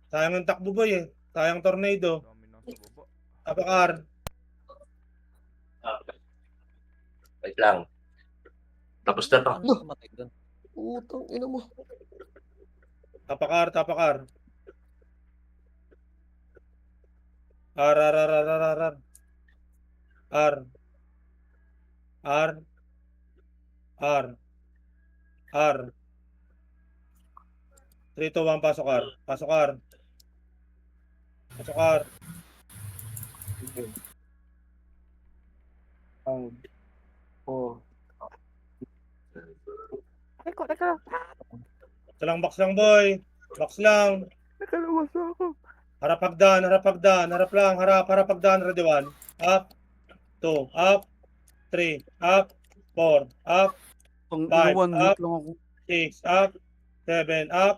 Sayang yung takbo, boy, eh. Sayang tornado. Tapak R. Wait lang. Tapos na to. Putang ina mo. Tapak R. R. 3, 2, 1, pasok R. Pasok R. 5, 4. Box lang, boy. Box lang. Nakalawas ako. Harap hagdan. Harap hagdan. Ready 1. Up. 2. Up. 3. Up. 4. Up. Ang 5. inuwan, Up. hit lang ako. 6. Up. 7. Up.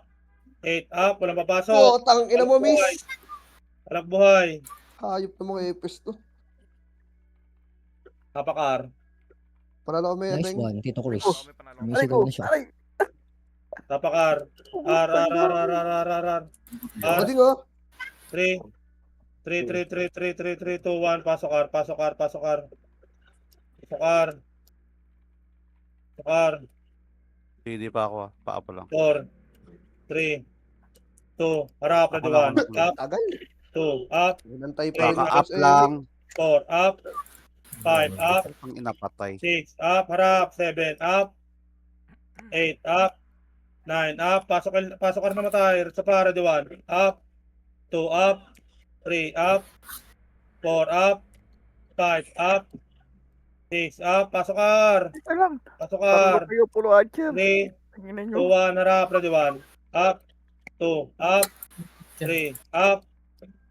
8. Up. Walang papasok. Putang ina mo, miss. Anak buhay. Hayop na mga epes to. Tapak R. Panalo kami, Nice Ring. one, Tito Chris. May Aray ko. sigaw na siya. Aray. Tapak R. R. Ako din, ha? 3, 2, 1. Pasok R. CD pa ako ah. Paa pa lang. 4, 3, 2. Harap. Ready 1. Up. Tagal. 2. Up. Nantay pa rin. Kaka-up lang. 4. Up. 5. Up. Ang inapatay. 6. Up. Harap. 7. Up. 8. Up. 9. Up. Pasok ka na namatay. Sa para, di 1. Up. 2. Up. 3. Up. 4. Up. 5. Up. 6. Up. Pasok ka. Ito lang. Pasok Parang ka. kayo puro adjum. 3, Tingnan 2, nyo. 1. Harap. Ready 1. Up. 2. Up. 3. Up.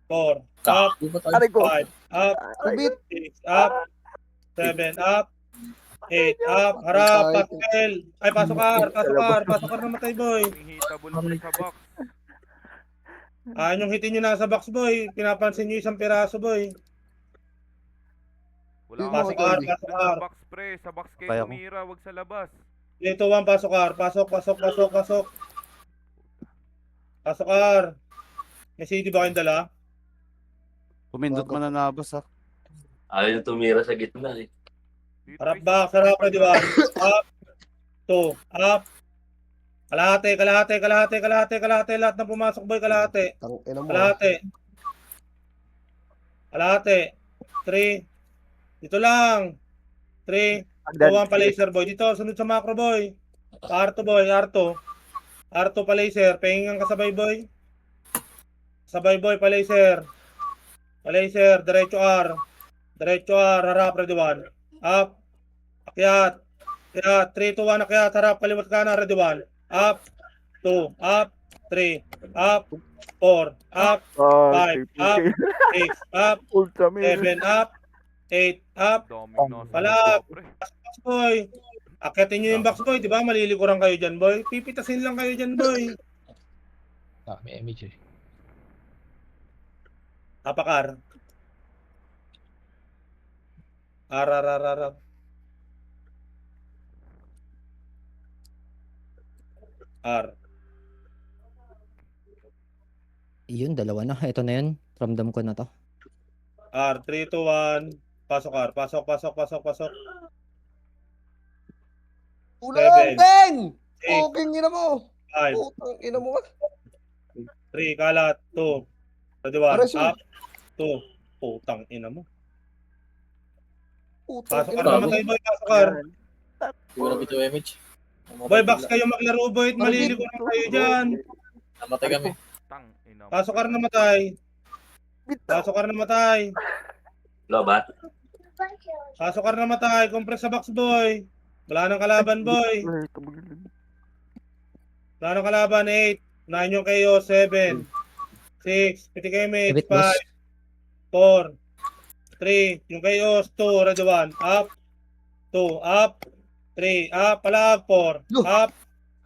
4. Up. Gago ba tayo? Aray ko. 5. Up. Aray ko. 6. Up. 7. Up. 8, up, harap, pastel. Ay, pasok kar namatay, boy. Hitable na sa box. Yung hitin nyo nasa box, boy. Pinapansin nyo isang piraso, boy. Wala Pasok akong kar, dito pasok sa kar. box, pre. Sa box kayo Kaya ko. tumira, wag sa labas. 3, 2, 1, pasok kar. Pasok. Pasok kar. May CD ba kayong dala? Pumindot man na nabas ha. Ayaw tumira sa gitna eh. Dito Harap ay box, sa harap, box, ready 1. Up, 2, up. Kalahati. Lahat ng pumasok, boy, kalahati. Tang ina mo. Kalahati. 3. Dito lang. 3, 2, 1, pa-laser, boy. Dito, sunod sa macro, boy. Arto, boy, Arto. Arto, pa-laser. Pahingan ka sabay, boy. Sabay, boy, pa-laser. Pa-laser, diretso R. Harap, ready 1. Up. Akyat. 3, 2, 1, akyat. Harap, kaliwat kanan, ready 1. Up. 2, up. 3, up. 4, up. 5, up. 6, up. Ultraman. 7, up. 8, up. Daming nasa Palag. box, pre. Box, boy. Akyatin nyo yung box, boy. Di ba? Malilikuran kayo dyan, boy. Pipitasin lang kayo dyan, boy. May image eh. Apakar. Ar. Yun, dalawa na. Ito na yun. Ramdam ko na to. R. 3, 2, 1. Pasok, R. Pasok. Ulan, 7, Beng! 8, Poging ina mo. 5, Putang ina mo. 3, kalat, 2, ready 1, Aray, sir. up, 2, putang ina mo. Putang Pasok ina ka mo. namatay, boy, pasok ka. Siguro bito image. Boy, box kayo maglaro, boy, malilikuran kayo dyan. Namatay kami. Tang, ina mo. Pasok ka namatay. Lobat. Pasok ka namatay, compress sa box, boy. Wala nang kalaban, boy. Wala nang kalaban, 8, 9 yung kayo, 7, 6, piti kayo, mate, Ebit, boss. 5, 4, 3, yung kayo, 2, ready 1, up, 2, up, 3, up, palag, 4, up,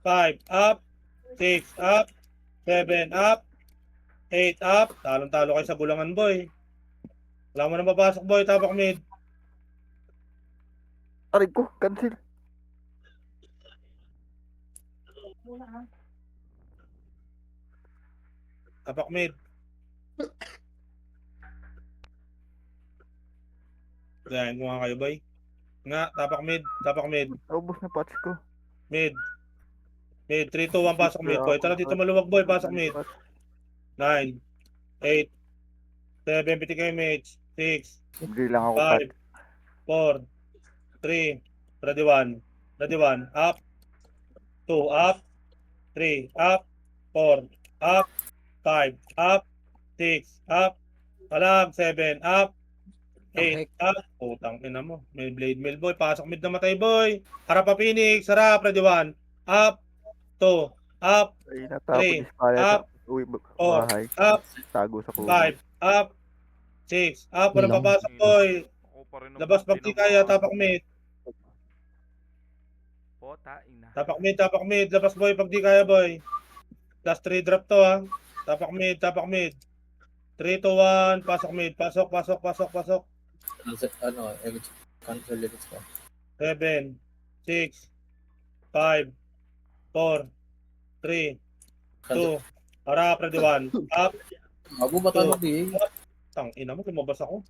5, up, 6, up, 7, up, 8, up, talong-talo kayo sa bulangan, boy. Wala mo na mapasok, boy, tapak mid. Aray ko, cancel. Tapak mid. Ganyan ko nga kayo, boy. Nga, tapak mid. Naubos na patch ko. Mid. 3, 2, 1, pasok mid, boy. Tara dito maluwag, boy, pasok mid. 9, 8, 7, piti kayo, mates. 6, Hindi lang ako patch. 5, 4, 3, ready 1, up, 2, up, 3, up, 4, up, 5, up, 6, up, palag, 7, up, 8, up, putang ina mo, may blade mill, boy, pasok mid na matay, boy, harap pa Phoenix, harap, ready 1, up, 2, up, Ay, natapos 3, yung spala sa up, uwi 4, bahay. up, Tago sa kubo. 5, up, 6, up, walang Ilang? papasok, boy, Ako pa rin ang labas pag di kaya, tapak mid. Pota, ina. Tapak mid, labas, boy, pag di kaya, boy. Last 3 drop to, ha. Tapak mid. 3, 2, 1, pasok mid, pasok. Image. Cancel image ko. 7, 6, 5, 4, 3, 2, harap, ready 1, up, Abo ba tayo di? tang ina mo, lumabas ako.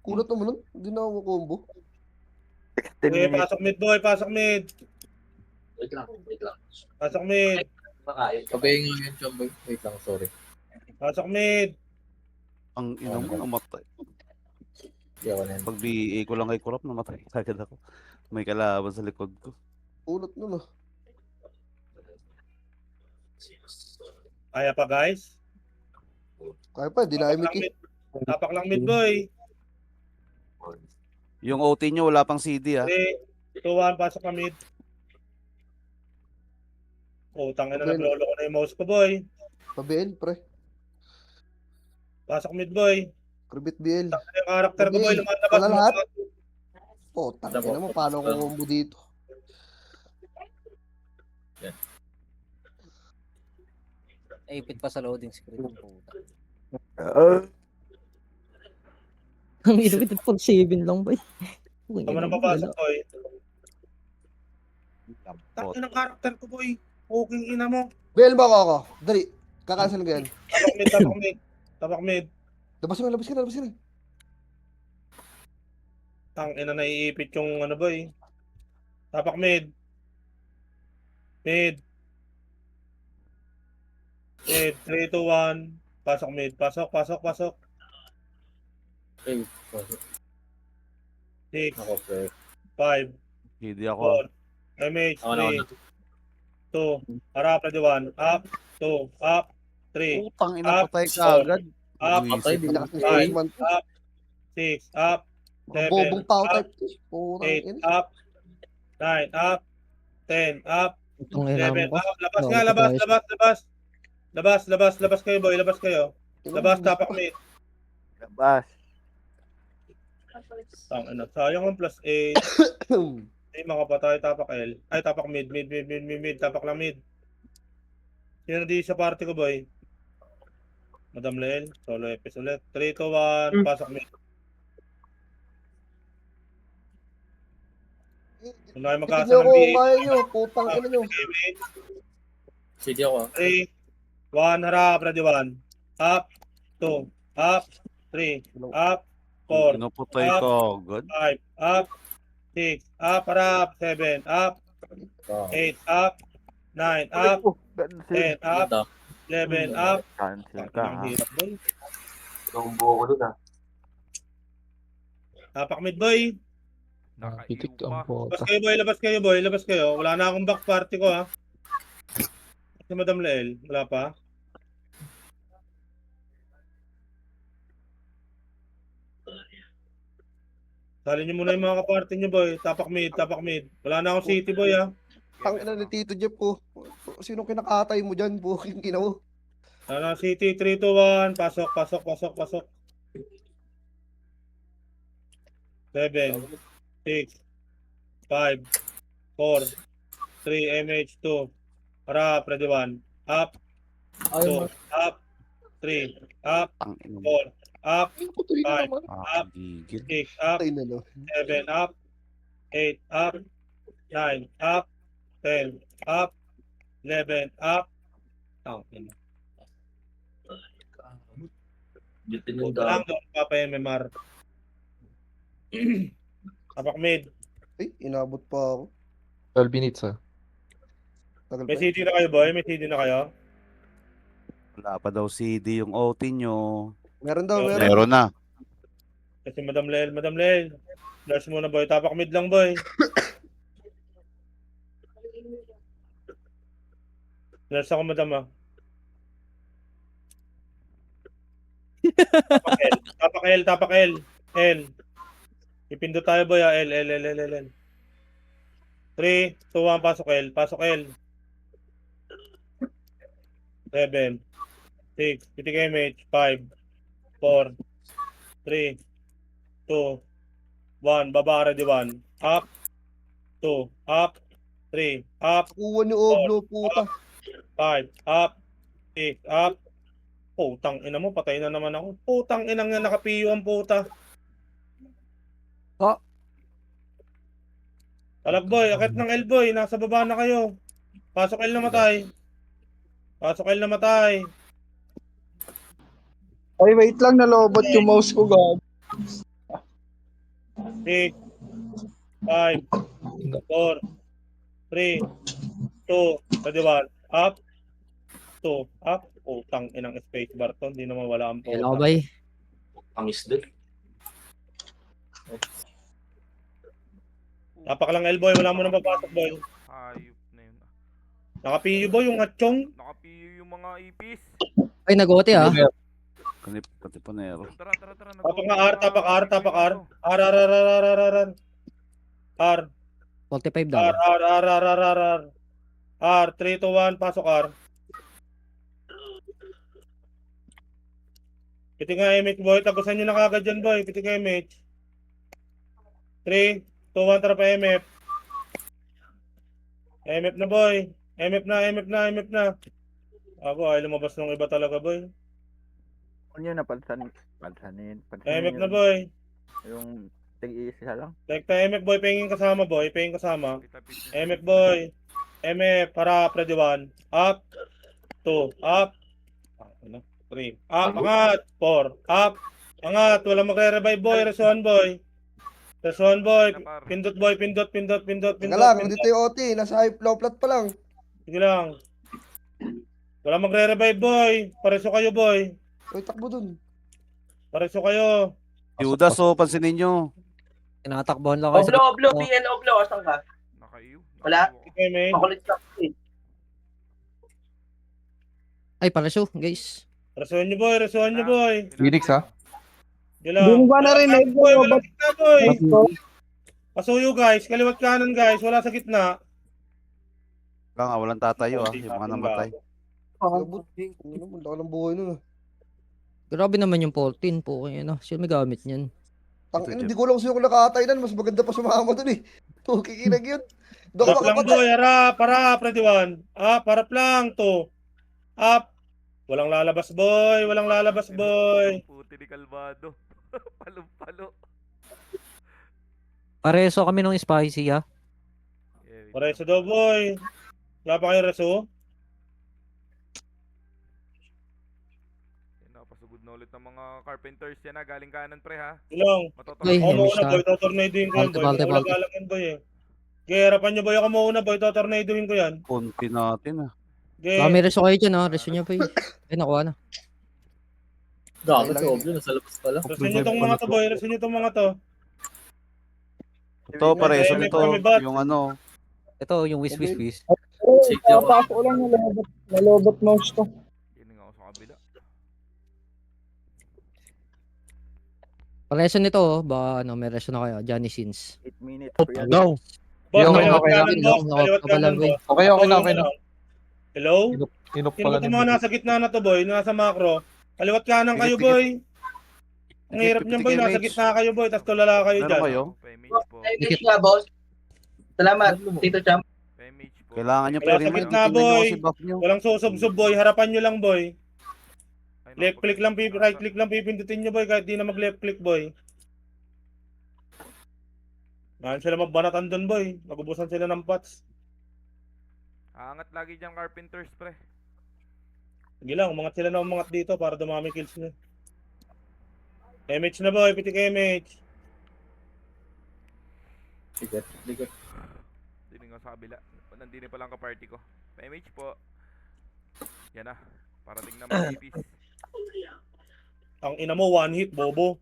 Kulat naman nun. Hindi na ako combo. 10 Okay, minutes. pasok mid. Wait lang. Pasok mid. Sabihin nga yun, Chomboy. Wait lang, sorry. Pasok mid. Ang ina mo namatay. Hindi ako na yun. Pag BA ko lang kay Kurap, namatay agad ako. May kalaban sa likod ko. Kulat nun ah. Kaya pa, guys. Kaya pa, dynamic eh. Tapak lang mid, boy. Yung OT nyo, wala pang CD ha. 3, 2, 1, pasok ka mid. Tangina na, naglolo ko na yung mouse ko, boy. Pa-BL, pre. Pasok mid, boy. Kribit BL. Yung karakter ko, boy, Okay, lumalabas. pala lahat? Putang ina mo, paano ko combo dito? Ipit pa sa loading screen ng puta. Ang ipit pag 7 lang ba? Tama na papasok, boy. Takin ng karakter ko, boy. Okay, ina mo. Bell ba ako? Dali. Kakansel ko yan. Tapak mid. Labas ka na. Tang ina, naiipit yung ano, boy. Tapak mid. Mid. 3, 2, 1. Pasok mid. Pasok. Okay, pasok. 6, Ako, pre. 5, Hindi ako. 4. MH, Ako na. 3, 2. Harap na 1. Up, 2, up, 3. Putang ina, Up, patay ka four. agad. Up, Patay, di Lakas ng Five. space man. up, 6, up, 7, Bobong tao up, type. Putang 8, ina. up, 9, up, 10, up, Itong ina 11, mo. up. Labas Oo, nga, ito tayo. labas kayo, boy. Labas kayo. Labas, tapak mid. Labas. Tang ina, sayang ang plus 8. Hindi makapatay, tapak L. Ay, tapak mid, tapak lang mid. Sino di sa party ko, boy? Madam Lel, solo episode ulit. 3, 2, 1, pasok mid. Kung na kayo Pitin magkasa nyo ng ko, BA, kaya nyo. Putang ina nyo. Sige ako. 3, 1, harap, ready 1. Up, 2, up, 3, up, 4, Pinapatay up, ka agad. 5, up, 6, up, harap, 7, up, 8, up, 9, up, 10, up, 11, up. Cancel ka, Ang ha? hirap, boy. Combo ko dun, Tapak mid, boy. Pitik Nakaiyo ang pa. puta. Labas kayo. Wala na akong back party ko, ha. Si Madam Lel, wala pa. Salin niyo muna yung mga kaparty niyo, boy. Tapak mid. Wala na akong city, boy, ha. Tang ina ni Tito Jeff ko. Sino kinakatay mo dyan, buking ina mo? Wala na city, 3, 2, 1. Pasok. 7, 6, 5, 4, 3, MH2. Harap, ready 1. Up, 2, up, 3, up, Tang ina. 4, up, Putoy na Five. naman. Ah, gigil. 6, up, Patay na no. 7, up, 8, up, 9, up, 10, up, 11, up. Ina. Bitin yung Puta lang doon, papa-MMR. Tapak mid. Ay, inabot pa ako. 12 minutes ha. Tagal May pa. CD na kayo, boy? May CD na kayo? Wala pa daw CD yung OT nyo. Meron daw, meron. Meron na. Kasi Madam Lel. Flash muna, boy. Tapak mid lang, boy. Flash ako, madam, ah. Tapak L. L. Ipindot tayo, boy, ah. L. 3, 2, 1, pasok L. 7, 6, pitik MH, 5, 4, 3, 2, 1, baba, ready 1. Up, 2, up, 3, up, Kuha ni Oblo, puta. 5, up, 6, up. Putang ina mo, patay na naman ako. Putang inang nga nakapiyo ang puta. Oh. Talag boy, akit ng L boy, nasa baba na kayo. Pasok L na matay. Ay, wait lang, nalobot yung mouse ko, God. 6, 5, 4, 3, 2, ready 1. Up, 2, up. Putang inang space bar to, hindi na mawala ang Hello, puta. bay. Amis din. Tapak lang L boy, wala mo nang papasok boy. Hayop na yun. Nakapiyo boy yung atchong. Nakapiyo yung mga ipis. Ay, nag-OT ah. Kanip, katipunero. Tara. Tapak nga R, tapak R. R. R, 45 daw. R, 3, 2, 1, pasok R. Pitik nga MH boy, tagusan nyo na kagad dyan boy, pitik nga MH. 3, 2-1 trap MF. MF na boy. MF na. Ako ay lumabas ng iba talaga boy. Ano yun, napansanin. MF na boy. Yung tig-iisa lang. Like MF boy, penging kasama boy. Penging kasama. Kita pitch. MF boy. MF para ready 1. Up. 2. Up. 3. Up. Angat. 4. Up. Angat. Walang magre-revive boy. Resuan boy. Resuan boy. Pindot boy. Pindot. Teka lang, dito yung OT. Nasa high flow plat pa lang. Sige lang. Wala magre-revive boy. Pareso kayo boy. Uy, takbo dun. Pareso kayo. Judas, pansinin nyo. Tinatakbuhan lang kayo Oblo, BL, Oblo, asan ka? Naka-EU. Wala. Okay, man. Makulit ka. Ay, paraso, guys. Resuan nyo boy. Phoenix, ha? Sige lang. Ba na rin, Wala Edgar, boy. Wala Robert. gitna boy. Pasuyo guys. Kaliwat kanan guys. Wala sa gitna. Kaya nga, walang tatayo yung mga namatay. Abot. Ang laki ng buhay nun. Grabe naman yung 14 po. Ano, siya may gamit niyan. Tangina, hindi ko lang sa'yo kung nakatay nan. Mas maganda pa sumama dun eh. Kikinag yun. Doon Harap ka lang makapatay. boy. Harap ready 1. Up. Harap lang. 2. Up. Walang lalabas boy. Puti ni Calvado. Palo-palo. Pareso kami ng spicy, ha? Pareso daw boy. Wala pa kayo reso? Napasugod na ulit ng mga carpenters yan, ha. Galing kanan, pre, ha. Ilang. Ay, Ako muna siya. boy. Totornadoin ko yan boy. Balte. Wala lang boy eh. Okay, harapan nyo boy. Ako muna boy. Totornadoin ko yan. Punti natin Okay. Baka may reso kayo dyan, ha? Reso niya pa yun. Ay, nakuha na. Dami sa oblo, nasa labas pala. Reso nyo tong mga to boy. Reso nyo tong mga to. Ito, pareso May nito. bat. Yung ano. Ito, yung whiz. Safety ako. Papasok lang nalobot mouse ko. Kining ako sa kabila. Pareso nito, oh. Baka, ano, may reso na kayo. Johnny Sins. 8 minutes. No. Boss, Yo, kaliwat okay kanan lang. boss. Kaliwat kanan boss. Okay na. Hello? Inok Sino pala ba itong mga nasa gitna na to boy? Nasa macro. Kaliwat kanan kayo Tikit, boy. Ang hirap niyan boy. Nasa gitna kayo boy. Tapos tulala kayo Meron dyan. kayo? Pemage po. Ayos nga, boss. Salamat, Tito Cham. Pemage po. Kailangan nyo Wala sa pre-remind. gitna, Tingnan nyo boy. kasi buff nyo. Walang susub-sub boy. Harapan nyo lang boy. Ay, Left click lang, right click lang pipindutin nyo boy. Kahit di na mag left click boy. Mahan sila magbanatan dun boy. Magubusan sila ng pots. Aangat lagi dyan carpenters, pre. Sige lang, umangat sila na umangat dito para dumami kills nyo. MH na boy, pitik MH. Ligat. Dining ako sa kabila. Nandini pa lang ka-party ko. Pemage po. Yan na. Parating na mga EPs. Ang ina mo, one hit, bobo.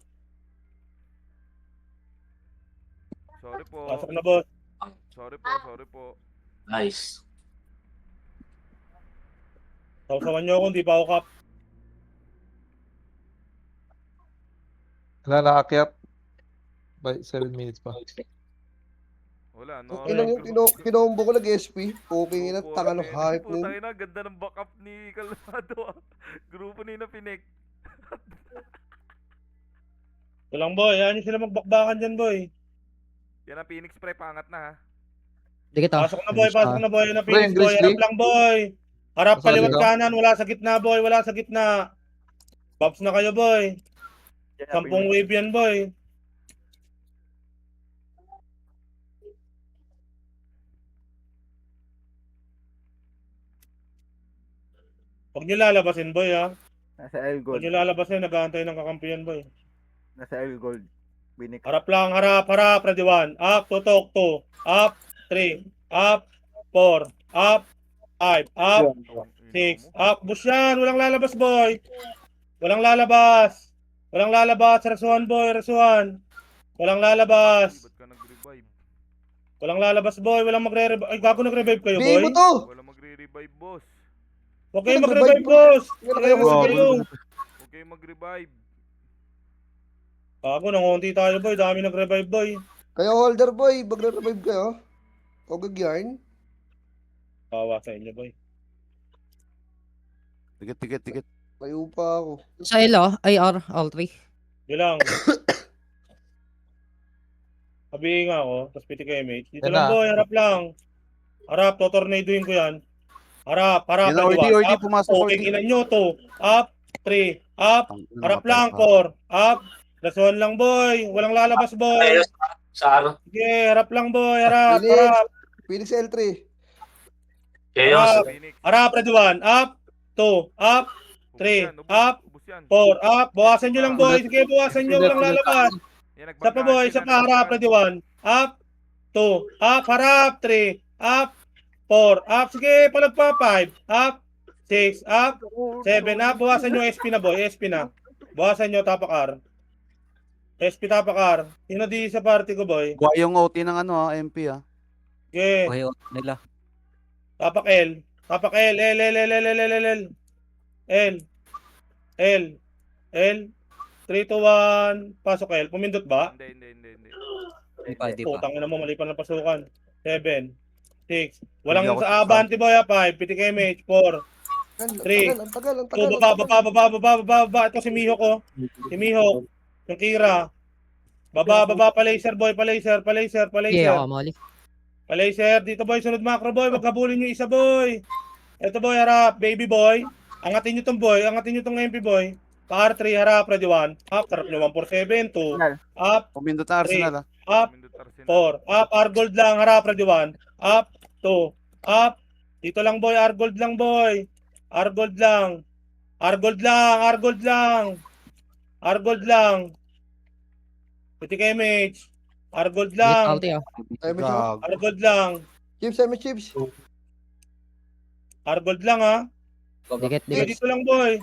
Sorry po. Pasok na boss. Sorry po. Nice. Sausawan nyo ako, hindi pa ako kap. Wala naakyat. By 7 minutes pa. Wala, no. Ilang yung kinombo ko nag-SP. Okay nga na, taka ng hype nun. Putang ina, ganda ng backup ni Calvado. Grupo ni na pinek. Ito lang boy, yan yung sila magbakbakan dyan boy. Yan ang Phoenix, pre. Pangat na, ha. Hindi kita. Pasok na boy, pasok na boy. Yan ang Pre, Phoenix boy, Grizzly. harap lang boy. Harap Pasok kaliwat na. kanan, wala sa gitna boy, wala sa gitna. Pops na kayo boy. 10 wave yan boy. Huwag nyo lalabasin boy ha. Nasa L Huwag nyo lalabasin, nag-aantay ng kakampiyan boy. Nasa L Gold. Binik. Harap lang, harap, ready 1. Up, tutok, 2. Up, 3. Up, 4. Up, 5. Up, 6. Up, bush yan. Walang lalabas, boy. Walang lalabas. Walang lalabas. Rasuhan, boy. Rasuhan. Walang lalabas. Ba't ka nag-revive? Walang lalabas, boy. Walang magre-revive. Ay, gago nag-revive kayo, Bigay mo boy. to! Wala magre-revive, boss. Huwag kayo Nag-revive mag-revive, boss. Wala Kayo, kayo kayo. Huwag kayo mag-revive. Gago, nangunti tayo, boy. Dami nag-revive, boy. Kayo holder boy, magre-revive kayo. O gagyarn. Kawa sa inyo, boy. Tikit. Layo pa ako. Sa L, oh. Ay, R. All 3. Yun lang. Sabihin nga ako, tapos piti kay mate. Dito Yan lang na. boy, harap lang. Harap, totornadoin ko yan. Harap, Yan na, ready, OD, up, pumasok, okay, OD. inan nyo, 2, up, 3, up, harap lang, 4, up, lasuan lang boy, walang lalabas boy. Sa Sige, harap lang boy, harap, Phoenix. harap, Phoenix L3. harap, Phoenix. harap, ready 1, up, 2, up, Ubus 3, yan, ubus, up, ubus yan. 4, up, bawasan nyo lang boy, sige, bawasan nyo, walang lalabas. Yan, Isa pa boy, isa pa, harap, ready 1, up, 2, up, harap, 3, up, 4, up, sige, palag pa, 5, up, 6, up, 7, up, bawasan nyo SP na boy, SP na. Bawasan nyo, tapakar. SP tapakar. Sino di sa party ko boy? Buhay yung OT ng ano MP ah. Okay, Okay, nila. tapak L. Tapak L, L, L, L, L, L, L, L, L. L, L, L. 3, 2, 1, pasok L. Pumindot ba? Hindi. Di pa. Putang ina mo, mali pa ng pasukan. 7, 6. Walang Hindi ako sa Abante boy, 5. PTKMH, 4. Three. Ang tagal. So, baba. Ito si Miho ko. Si Miho. Yung Kira. Baba, pa laser boy, pa laser. Yeah, ako mali. Pa laser. Dito boy, sunod macro boy. Magkabulin nyo isa boy. Ito boy, harap. Baby boy. Angatin nyo tong boy. Angatin nyo tong MP boy. Pa R3, harap. Ready 1. Up. Tarap nyo 147. 2. Up. Pumindot na Arsenal ah. Up. 4. Up. R gold lang. Harap. Ready 1. Up. 2. Up. Dito lang boy. R gold lang boy. R-gold lang. Pwede kay MH. R-gold lang. Alti ah. Gag. R-gold lang. Chips. R-gold lang ha. Dikit. Dito lang boy.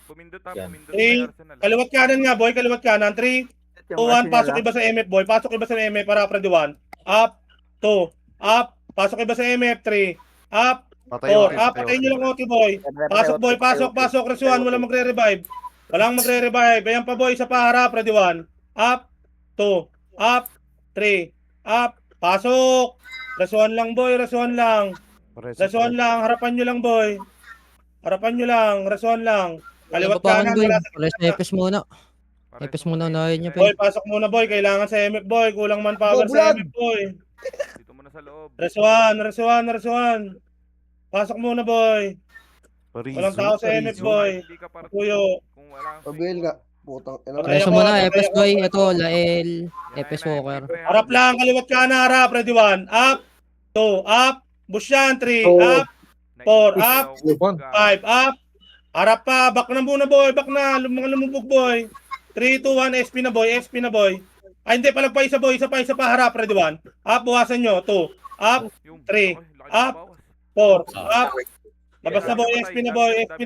Pumindot Eh, may Arsenal. Kaliwat kanan nga boy. Kaliwat kanan. 3, 2, 1. Pasok iba sa MF boy. Pasok iba sa MF para ready 1. Up. 2. Up. Pasok iba sa MF. 3. Up. Patay 4. OT, Up. Patayin nyo lang OT boy. Pasok boy. Pasok. Resuan. Walang magre-revive. Ayan pa boy. Isa pa harap. Ready 1. Up. 2. Up. 3. Up. Pasok. Resuan lang boy. Resuan lang. Harapan nyo lang boy. Resuan lang. Kaliwat kanan. boy. Wala sa Pares na FS muna. FS muna unahin niya, boy. Pasok muna boy. Kailangan sa MF boy. Kulang manpower sa MF boy. Dito muna sa loob. Resuan. Pasok muna boy. Walang tao sa MF boy. Hindi ka para Kuyo. kung wala kang Pabil nga. Putang ina. Okay. Preso ako, muna, okay FS ako. boy. Ito, Lael. FS Walker. Harap lang. Kaliwat kanan. Harap. Ready 1. Up. 2. Up. Bush yan. 3. Up. 4. Up. 5. Up. Harap pa. Back na muna boy. Mga lumubog boy. 3, 2, 1. SP na boy. Ay hindi. Palag pa isa boy. Isa pa. Harap. Ready 1. Up. Bawasan nyo. 2. Up. 3. Up. 4. Up. Labas na boy. SP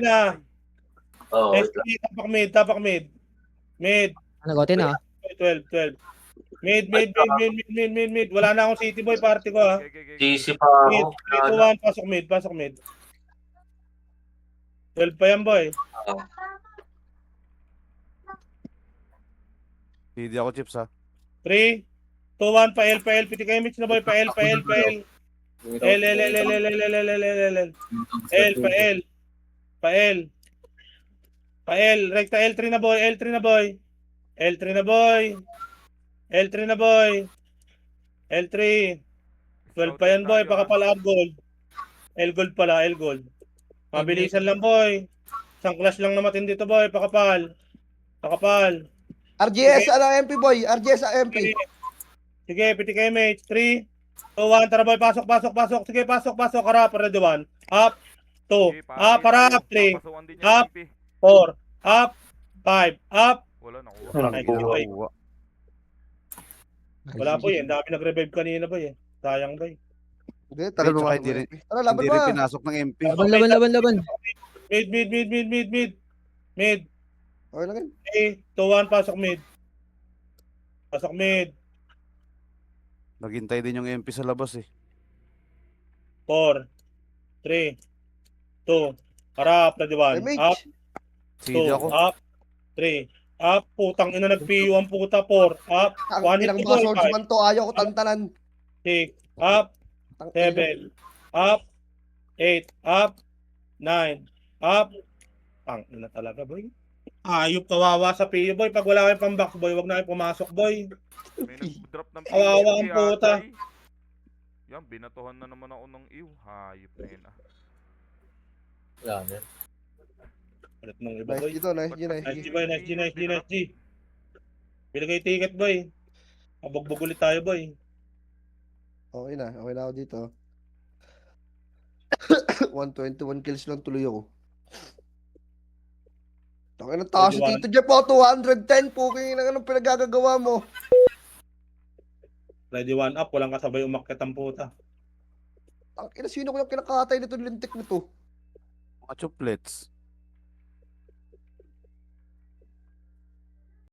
na. Oo. SP. Tapak mid. Nagotin ah. 12. Mid. Wala na akong city boy. Party ko ha. GC pa Mid. ako. 3, 2, 1. Pasok mid. 12 pa yan boy. Hindi ako chips ah. 3, 2, 1. Pa L. Piti kayo mix na boy. Pa L. L. Rekta L3 na boy. L3. 12 pa yan boy. Pakapal gold. L gold. Mabilisan lang boy. Isang clash lang na matindi to boy. Pakapal. RGS MP boy. RGS MP. Sige, PTKMH. 3, 2, 1. Tara boy, pasok. Sige, pasok. Harap, ready 1. Up. 2. Up, harap. 3. Up. 4. Up. 5. Up. Wala na. Wala po yan. Dami nag-revive kanina boy. Sayang boy. Hindi, Pero talaga tsaka hindi. hindi Tara, laban Hindi rin ba? pinasok ng MP. Laban. Mid. Okay lang yun. 3, 2, 1. Pasok mid. Naghintay din yung MP sa labas eh. 4, 3, 2. Harap, ready 1. MH. Up. Hindi 2. ako. Up. 3. Up. Putang ina nag-PU ang puta. 4. Up. Ang inang mga swordsman to. Ayaw ko tantanan. 6. Up. Tang ina. 7. Up. 8. Up. 9. Up. Ang ina talaga boy. Ayop kawawa sa PU boy. Pag wala kayong pang-box boy, wag na kayo pumasok boy. May nag-drop ng Kawawa ang si puta. Atay. Yan, binatuhan na naman ako ng ew. Hayop na yun ah. Wala na. Ulit ng iba Nice boy. dito, nice G, nice Nice G. G boy, nice G, nice G, nice G. Bili kayo ticket boy. Mabugbog ulit tayo boy. Okay na ako dito. 121 kills lang tuloy ako. Tangin ng taas si Pwede Tito Jeff, 210 puking ina, anong pinagagagawa mo? Ready one up, walang kasabay umakyat ang puta. Tangin na, sino ko yung kinakatay nito lintik nito? Mga chuplets.